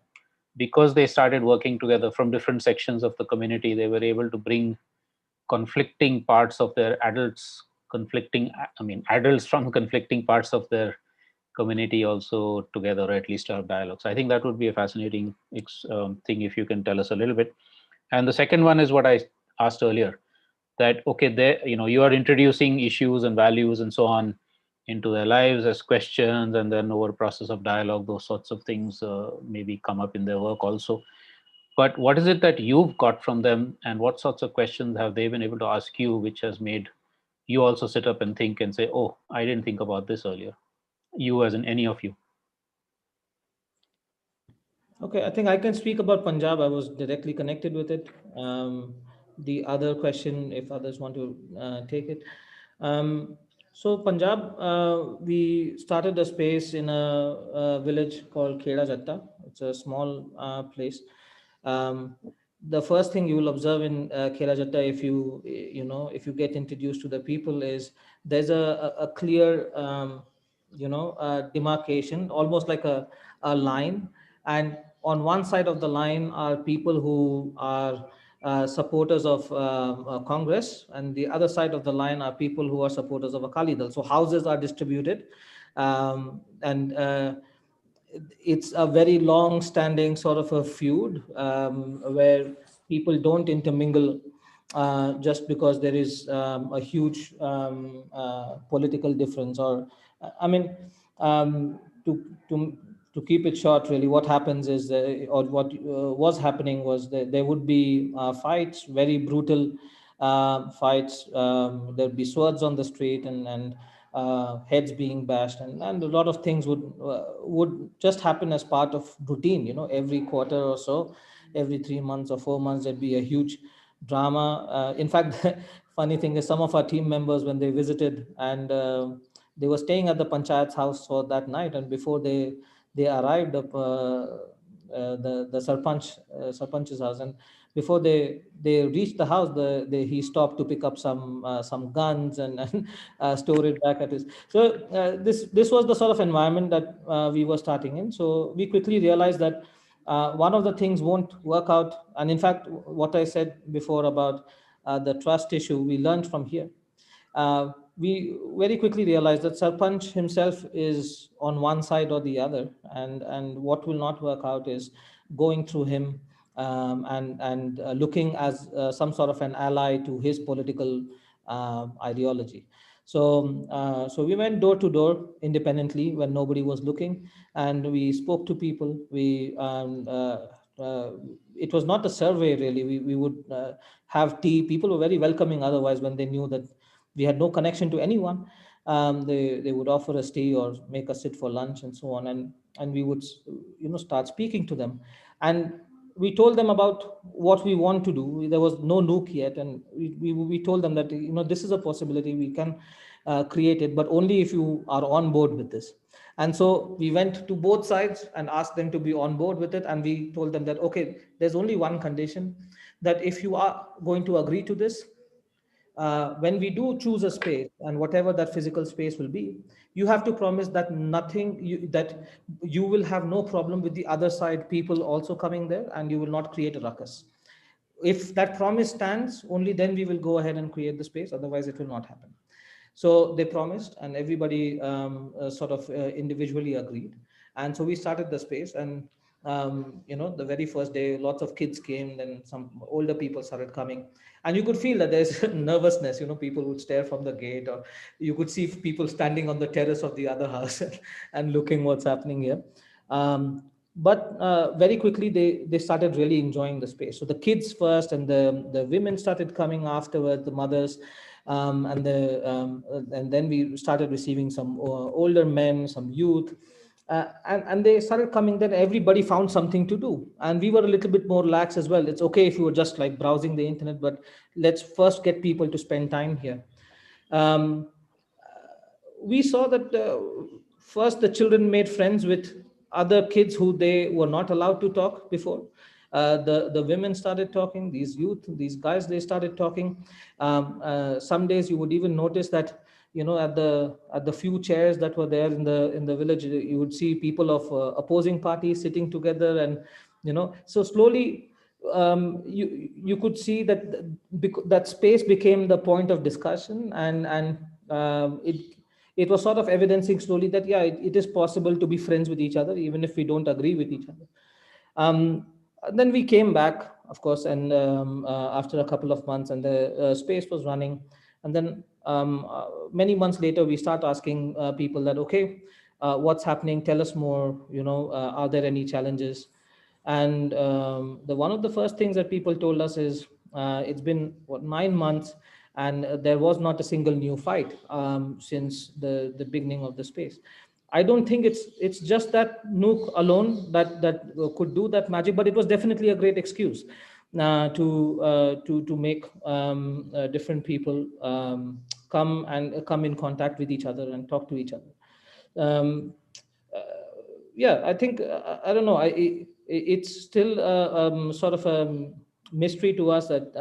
because they started working together from different sections of the community, they were able to bring conflicting parts of their adults, adults from conflicting parts of their community also together, or at least have dialogues. I think that would be a fascinating thing if you can tell us a little bit. And the second one is what I asked earlier, that okay, there you are introducing issues and values and so on into their lives as questions, and then over a process of dialogue, those sorts of things maybe come up in their work also. But what is it that you've got from them, and what sorts of questions have they been able to ask you, which has made you also sit up and think and say, oh, I didn't think about this earlier? You, as in any of you. Okay, I think I can speak about Punjab. I was directly connected with it. The other question, if others want to take it. So Punjab, we started a space in a village called Kheda Jatta. It's a small place. The first thing you will observe in Kheda Jatta, if you get introduced to the people, is there's a clear demarcation, almost like a line, and on one side of the line are people who are supporters of Congress, and the other side of the line are people who are supporters of Akali Dal. So houses are distributed, and it's a very long-standing sort of a feud where people don't intermingle just because there is a huge political difference, or I mean, to keep it short, really, what happens is, or what was happening was that there would be fights, very brutal fights. There'd be swords on the street, and heads being bashed, and a lot of things would just happen as part of routine. Every quarter or so, every 3 months or 4 months, there'd be a huge drama. In fact, funny thing is, some of our team members, when they visited, and they were staying at the panchayat's house for that night, and before they arrived up the sarpanch's house, and before they reached the house, he stopped to pick up some guns and store it back at his. So this was the sort of environment that we were starting in. So we quickly realized that one of the things won't work out, and in fact, what I said before about the trust issue, we learned from here. We very quickly realized that Sarpanch himself is on one side or the other, and what will not work out is going through him and looking as some sort of an ally to his political ideology. So we went door to door independently when nobody was looking, and we spoke to people. It was not a survey, really. We would have tea. People were very welcoming otherwise, when they knew that we had no connection to anyone. They would offer us tea or make us sit for lunch and so on, and we would start speaking to them, and we told them about what we want to do. There was no Nook yet, and we told them that this is a possibility, we can create it, but only if you are on board with this. And so we went to both sides and asked them to be on board with it, and we told them that, okay, there's only one condition, that if you are going to agree to this, when we do choose a space, and whatever that physical space will be, you have to promise that that you will have no problem with the other side people also coming there, and you will not create a ruckus. If that promise stands, only then we will go ahead and create the space, otherwise it will not happen. So they promised, and everybody sort of individually agreed. And so we started the space, and the very first day, lots of kids came, then some older people started coming, and you could feel that there's nervousness. People would stare from the gate, or you could see people standing on the terrace of the other house and looking what's happening here. But very quickly they started really enjoying the space. So the kids first, and the women started coming afterward, the mothers, and then we started receiving some older men, some youth. And they started coming. Then everybody found something to do, and we were a little bit more lax as well. It's okay if you were just like browsing the internet, but let's first get people to spend time here. We saw that first the children made friends with other kids who they were not allowed to talk before. The women started talking, these youth, these guys, they started talking. Some days you would even notice that at the few chairs that were there in the village, you would see people of opposing parties sitting together, and so slowly you could see that that space became the point of discussion, and it was sort of evidencing slowly that it is possible to be friends with each other even if we don't agree with each other. Then we came back, of course, and after a couple of months, and the space was running. And then many months later, we start asking people that, okay, what's happening? Tell us more. Are there any challenges? And one of the first things that people told us is it's been 9 months, and there was not a single new fight since the beginning of the space. I don't think it's just that Nook alone that could do that magic, but it was definitely a great excuse to make different people come in contact with each other and talk to each other. I think I don't know. It's still sort of a mystery to us that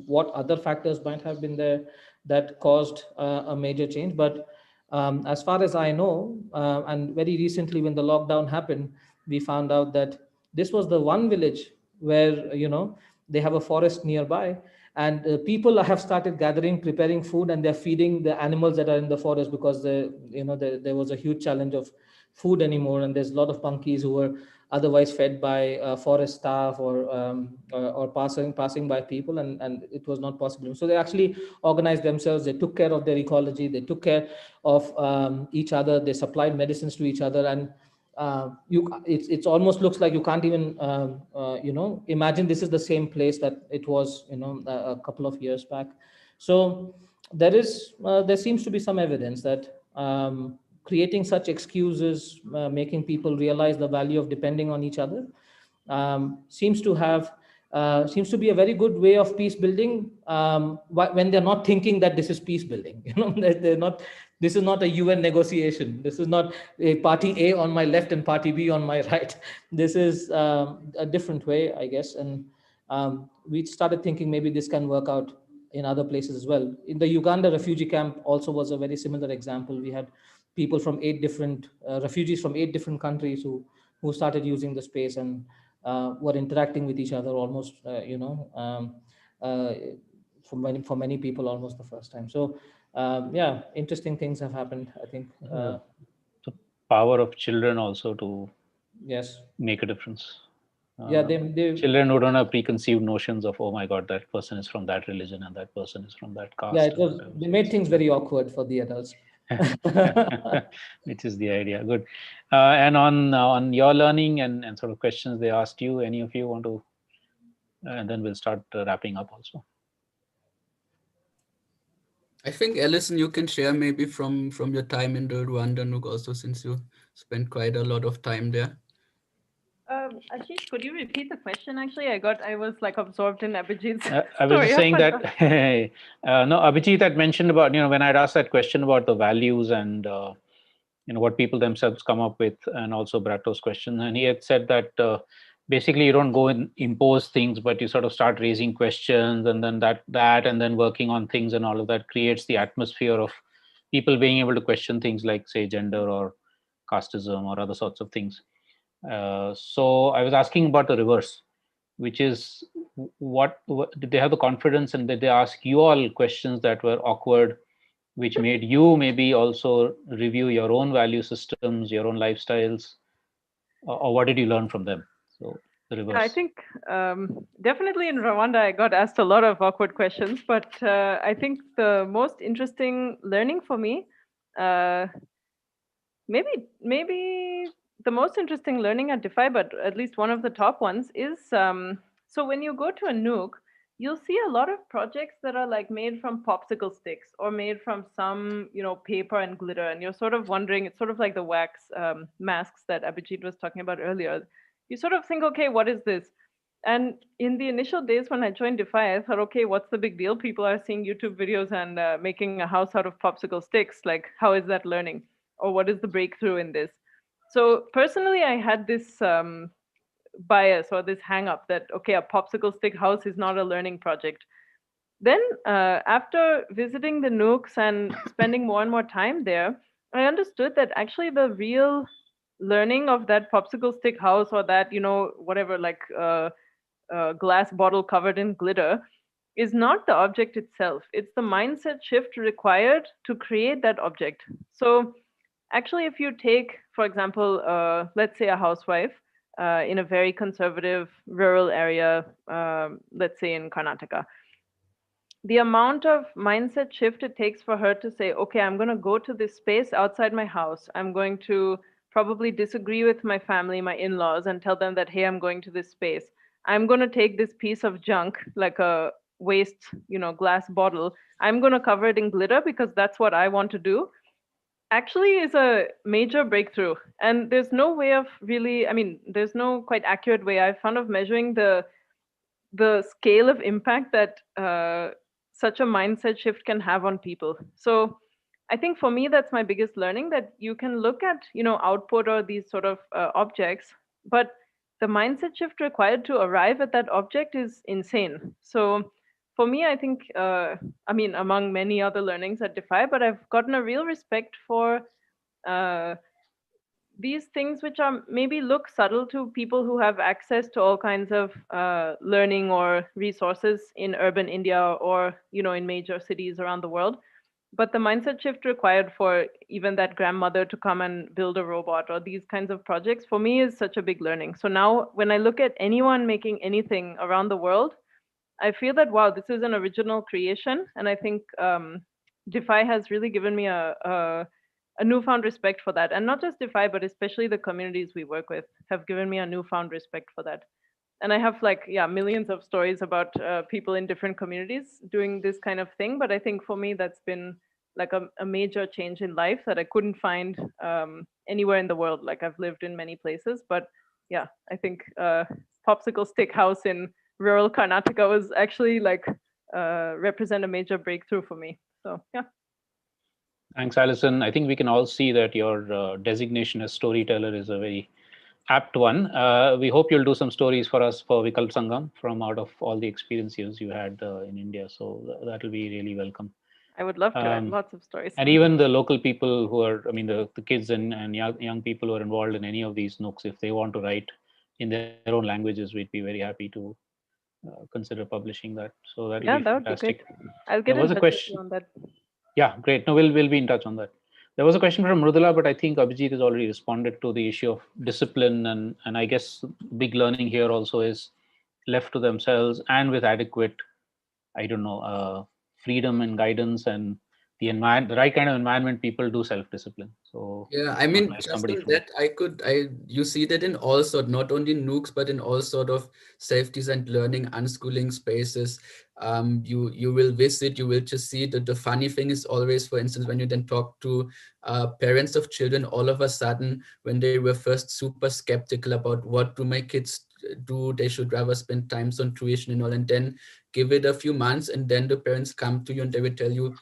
what other factors might have been there that caused a major change, but. As far as I know, and very recently when the lockdown happened, we found out that this was the one village where, they have a forest nearby, and people have started gathering, preparing food, and they're feeding the animals that are in the forest, because there was a huge challenge of food anymore, and there's a lot of monkeys who were otherwise fed by forest staff or passing by people, and it was not possible. So they actually organized themselves. They took care of their ecology. They took care of each other. They supplied medicines to each other, and it's almost looks like you can't even imagine this is the same place that it was a couple of years back. So there seems to be some evidence that creating such excuses, making people realize the value of depending on each other, seems to be a very good way of peace building, when they're not thinking that this is peace building. They're not. This is not a UN negotiation. This is not a party A on my left and party B on my right. This is a different way, I guess. And we started thinking maybe this can work out in other places as well. In the Uganda refugee camp also was a very similar example. We had people from 8 different refugees from 8 different countries who started using the space and were interacting with each other almost, for many people almost the first time. So yeah, interesting things have happened, I think. The power of children also to make a difference. Yeah, children who don't have preconceived notions of, oh my God, that person is from that religion and that person is from that caste. Yeah, they made things very awkward for the adults. Which is the idea. Good. And on your learning and sort of questions they asked you, any of you want to, and then we'll start wrapping up also. I think, Alison, you can share maybe from your time in the Rwanda Nook also, since you spent quite a lot of time there. Ashish, could you repeat the question? Actually, I was like absorbed in Abhijit's I was just saying that no, Abhijit had mentioned about, when I'd asked that question about the values and what people themselves come up with, and also Brato's question, and he had said that basically you don't go and impose things, but you sort of start raising questions, and then that and then working on things, and all of that creates the atmosphere of people being able to question things like, say, gender or casteism or other sorts of things. So I was asking about the reverse, which is what did they have the confidence, and did they ask you all questions that were awkward, which made you maybe also review your own value systems, your own lifestyles, or what did you learn from them? So the reverse. I think definitely in Rwanda, I got asked a lot of awkward questions, but I think the most interesting learning for me, maybe the most interesting learning at Defy, but at least one of the top ones is, so when you go to a Nook, you'll see a lot of projects that are like made from popsicle sticks or made from some, paper and glitter. And you're sort of wondering, it's sort of like the wax masks that Abhijit was talking about earlier. You sort of think, okay, what is this? And in the initial days when I joined Defy, I thought, okay, what's the big deal? People are seeing YouTube videos and making a house out of popsicle sticks. Like, how is that learning? Or what is the breakthrough in this? So personally, I had this bias or this hang up that, okay, a popsicle stick house is not a learning project. Then after visiting the Nooks and spending more and more time there, I understood that actually the real learning of that popsicle stick house, or that, whatever, like glass bottle covered in glitter, is not the object itself. It's the mindset shift required to create that object. So actually, if you take, for example, let's say a housewife in a very conservative rural area, let's say in Karnataka, the amount of mindset shift it takes for her to say, okay, I'm going to go to this space outside my house. I'm going to probably disagree with my family, my in-laws, and tell them that, hey, I'm going to this space. I'm going to take this piece of junk, like a waste, glass bottle. I'm going to cover it in glitter because that's what I want to do. Actually is a major breakthrough. And there's no way of really, there's no quite accurate way I found of measuring the scale of impact that such a mindset shift can have on people. So I think for me, that's my biggest learning, that you can look at, output or these sort of objects, but the mindset shift required to arrive at that object is insane. So for me, I think, among many other learnings at Defy, but I've gotten a real respect for these things which are maybe look subtle to people who have access to all kinds of learning or resources in urban India or, in major cities around the world. But the mindset shift required for even that grandmother to come and build a robot or these kinds of projects, for me, is such a big learning. So now when I look at anyone making anything around the world, I feel that, wow, this is an original creation. And I think Defy has really given me a a newfound respect for that. And not just Defy, but especially the communities we work with have given me a newfound respect for that. And I have like, yeah, millions of stories about people in different communities doing this kind of thing. But I think for me, that's been like a major change in life that I couldn't find anywhere in the world. Like I've lived in many places, but yeah, I think popsicle stick house in rural Karnataka was actually like represent a major breakthrough for me. So yeah. Thanks, Alison. I think we can all see that your designation as storyteller is a very apt one. We hope you'll do some stories for us for Vikalp Sangam from out of all the experiences you had in India. So that will be really welcome. I would love to have lots of stories. And even the local people who are, I mean, the kids and young people who are involved in any of these Nooks, if they want to write in their own languages, we'd be very happy to consider publishing that. So that will be fantastic. Would be great. I'll get in touch with you on that. Yeah, great. No, we'll be in touch on that. There was a question from Mrudula, but I think Abhijit has already responded to the issue of discipline, and I guess big learning here also is left to themselves and with adequate, I don't know, freedom and guidance and the right kind of environment, people do self-discipline. So yeah, I mean, like just somebody on that, you see that in all sort, not only Nooks, but in all sort of self-designed learning, unschooling spaces. You will visit, you will just see that the funny thing is always, for instance, when you then talk to parents of children, all of a sudden, when they were first super skeptical about what do my kids do, they should rather spend times on tuition and all, and then give it a few months, and then the parents come to you and they will tell you,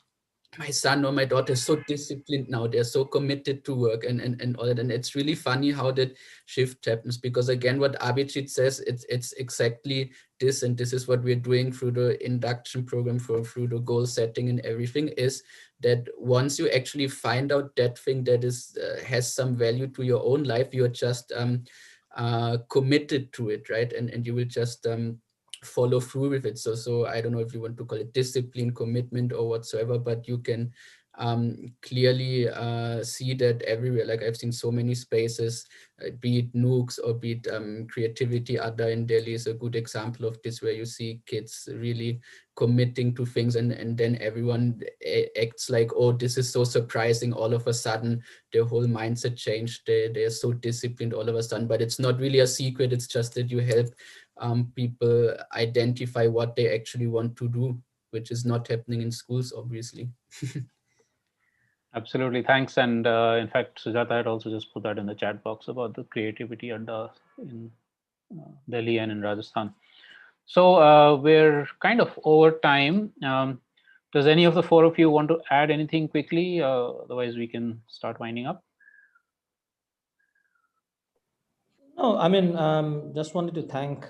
my son or my daughter is so disciplined now, they're so committed to work and all that. And it's really funny how that shift happens, because again, what Abhijit says, it's exactly this, and this is what we're doing through the induction program, through the goal setting and everything, is that once you actually find out that thing that is has some value to your own life, you're just committed to it, right? And you will just follow through with it. So I don't know if you want to call it discipline, commitment, or whatsoever, but you can clearly see that everywhere. Like I've seen so many spaces, be it Nooks or be it Creativity Adda in Delhi is a good example of this, where you see kids really committing to things, and then everyone acts like, oh, this is so surprising. All of a sudden, their whole mindset changed. They're so disciplined all of a sudden, but it's not really a secret. It's just that you help people identify what they actually want to do, which is not happening in schools, obviously. Absolutely, thanks. And in fact, Sujata had also just put that in the chat box about the Creativity Adda in Delhi and in Rajasthan. So we're kind of over time. Does any of the four of you want to add anything quickly? Otherwise, we can start winding up. No, I mean, just wanted to thank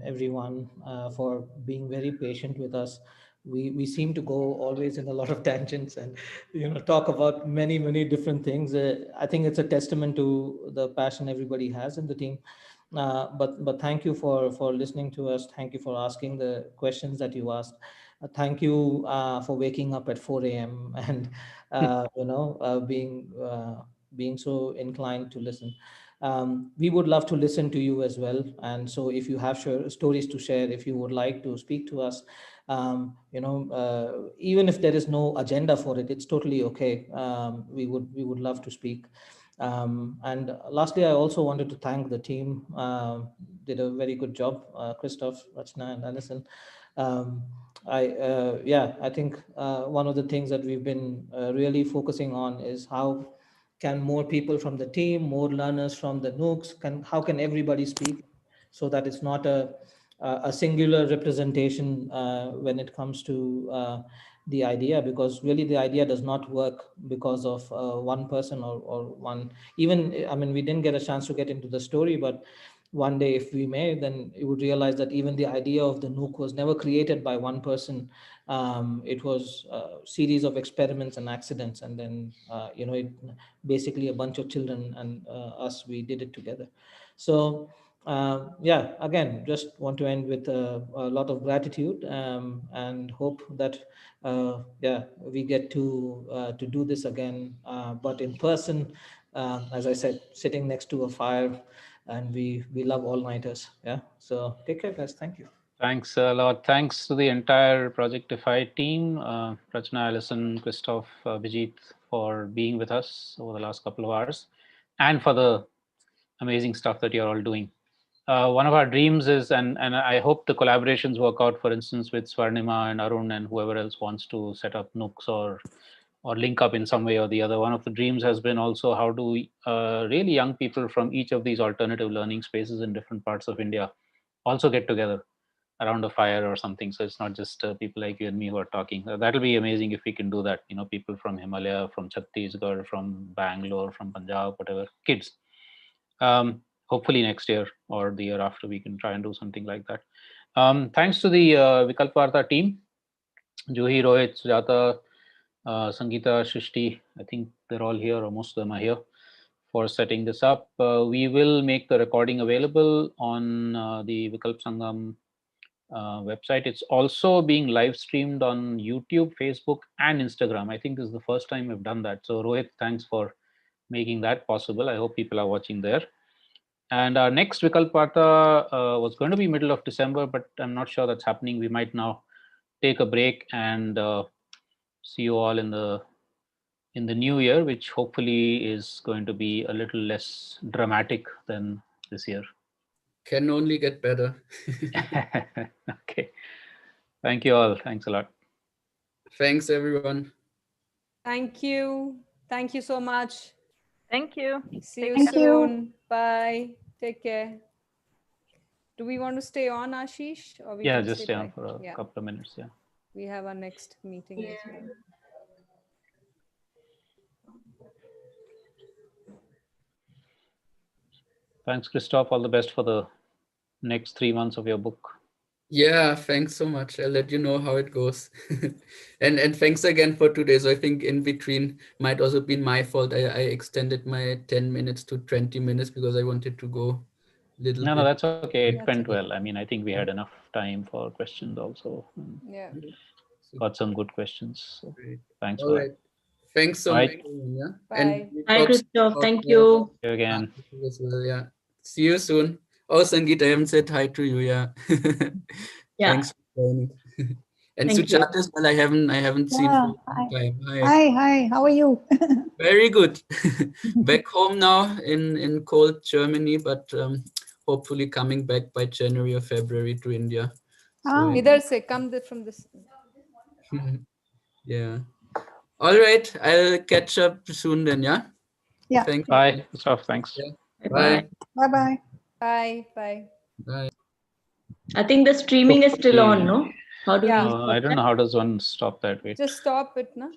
everyone for being very patient with us. We seem to go always in a lot of tangents and talk about many different things. I think it's a testament to the passion everybody has in the team. But thank you for listening to us. Thank you for asking the questions that you asked. Thank you for waking up at 4 a.m. and being so inclined to listen. We would love to listen to you as well. And so if you have stories to share, if you would like to speak to us, even if there is no agenda for it, it's totally okay. We would love to speak. And lastly, I also wanted to thank the team. Did a very good job, Christoph, Rachana, and Alison. I think one of the things that we've been really focusing on is how can more people from the team, more learners from the Nooks, how can everybody speak, so that it's not a singular representation when it comes to the idea, because really the idea does not work because of one person or one, even, I mean, we didn't get a chance to get into the story, but one day, if we may, then you would realize that even the idea of the Nook was never created by one person. It was a series of experiments and accidents, and then it basically a bunch of children and us, we did it together. So yeah, again, just want to end with a lot of gratitude and hope that we get to do this again, but in person, as I said, sitting next to a fire. And we love all-nighters. Yeah. So take care, guys. Thank you. Thanks a lot. Thanks to the entire Project Defy team, Rachana, Alison, Christoph, Vijit, for being with us over the last couple of hours and for the amazing stuff that you're all doing. One of our dreams is, and I hope the collaborations work out, for instance, with Swarnima and Arun and whoever else wants to set up Nooks or link up in some way or the other. One of the dreams has been also how do really young people from each of these alternative learning spaces in different parts of India also get together around a fire or something. So it's not just people like you and me who are talking. That'll be amazing if we can do that. People from Himalaya, from Chhattisgarh, from Bangalore, from Punjab, whatever, kids. Hopefully next year or the year after we can try and do something like that. Thanks to the Vikalp Varta team, Juhi, Rohit, Sujata, Sangeeta, Shrishti, I think they're all here, or most of them are here, for setting this up. We will make the recording available on the Vikalp Sangam website. It's also being live streamed on YouTube, Facebook, and Instagram. I think this is the first time we've done that. So Rohit, thanks for making that possible. I hope people are watching there. And our next Vikalp Varta was going to be middle of December, but I'm not sure that's happening. We might now take a break and see you all in the new year, which hopefully is going to be a little less dramatic than this year. Can only get better. Okay. Thank you all. Thanks a lot. Thanks, everyone. Thank you. Thank you so much. Thank you. See you Thank soon. you. Bye. Take care. Do we want to stay on, Ashish? Or we Yeah, can just say stay on bye? for a couple of minutes. Yeah. We have our next meeting as well. Thanks, Christoph. All the best for the next 3 months of your book. Yeah, thanks so much. I'll let you know how it goes. and thanks again for today. So I think in between might also be my fault. I extended my 10 minutes to 20 minutes because I wanted to go a little bit. No, that's okay. It went well. I mean, I think we had enough time for questions also. Yeah. Got some good questions. So thanks All for right. that. Thanks so Right. much. Yeah. Bye. And we Bye, talk Christoph. about Thank that you. See you again. as well. Yeah. See you soon. Oh, Sangeeta, I haven't said hi to you. Yeah. Yeah. Thanks for joining. And Thank you. Sujata as well. I haven't seen Yeah. for a long time. Hi. Hi. How are you? Very good. Back home now in cold Germany, but hopefully coming back by January or February to India. So Idhar se, come from this. yeah. All right. I'll catch up soon then. Yeah. Yeah. Thanks. Bye. Christoph, thanks. Yeah. Bye. Bye-bye. Bye. Bye. Bye. I think the streaming is still on, no? How do we I don't know how does one stop that. Wait. Just stop it, na?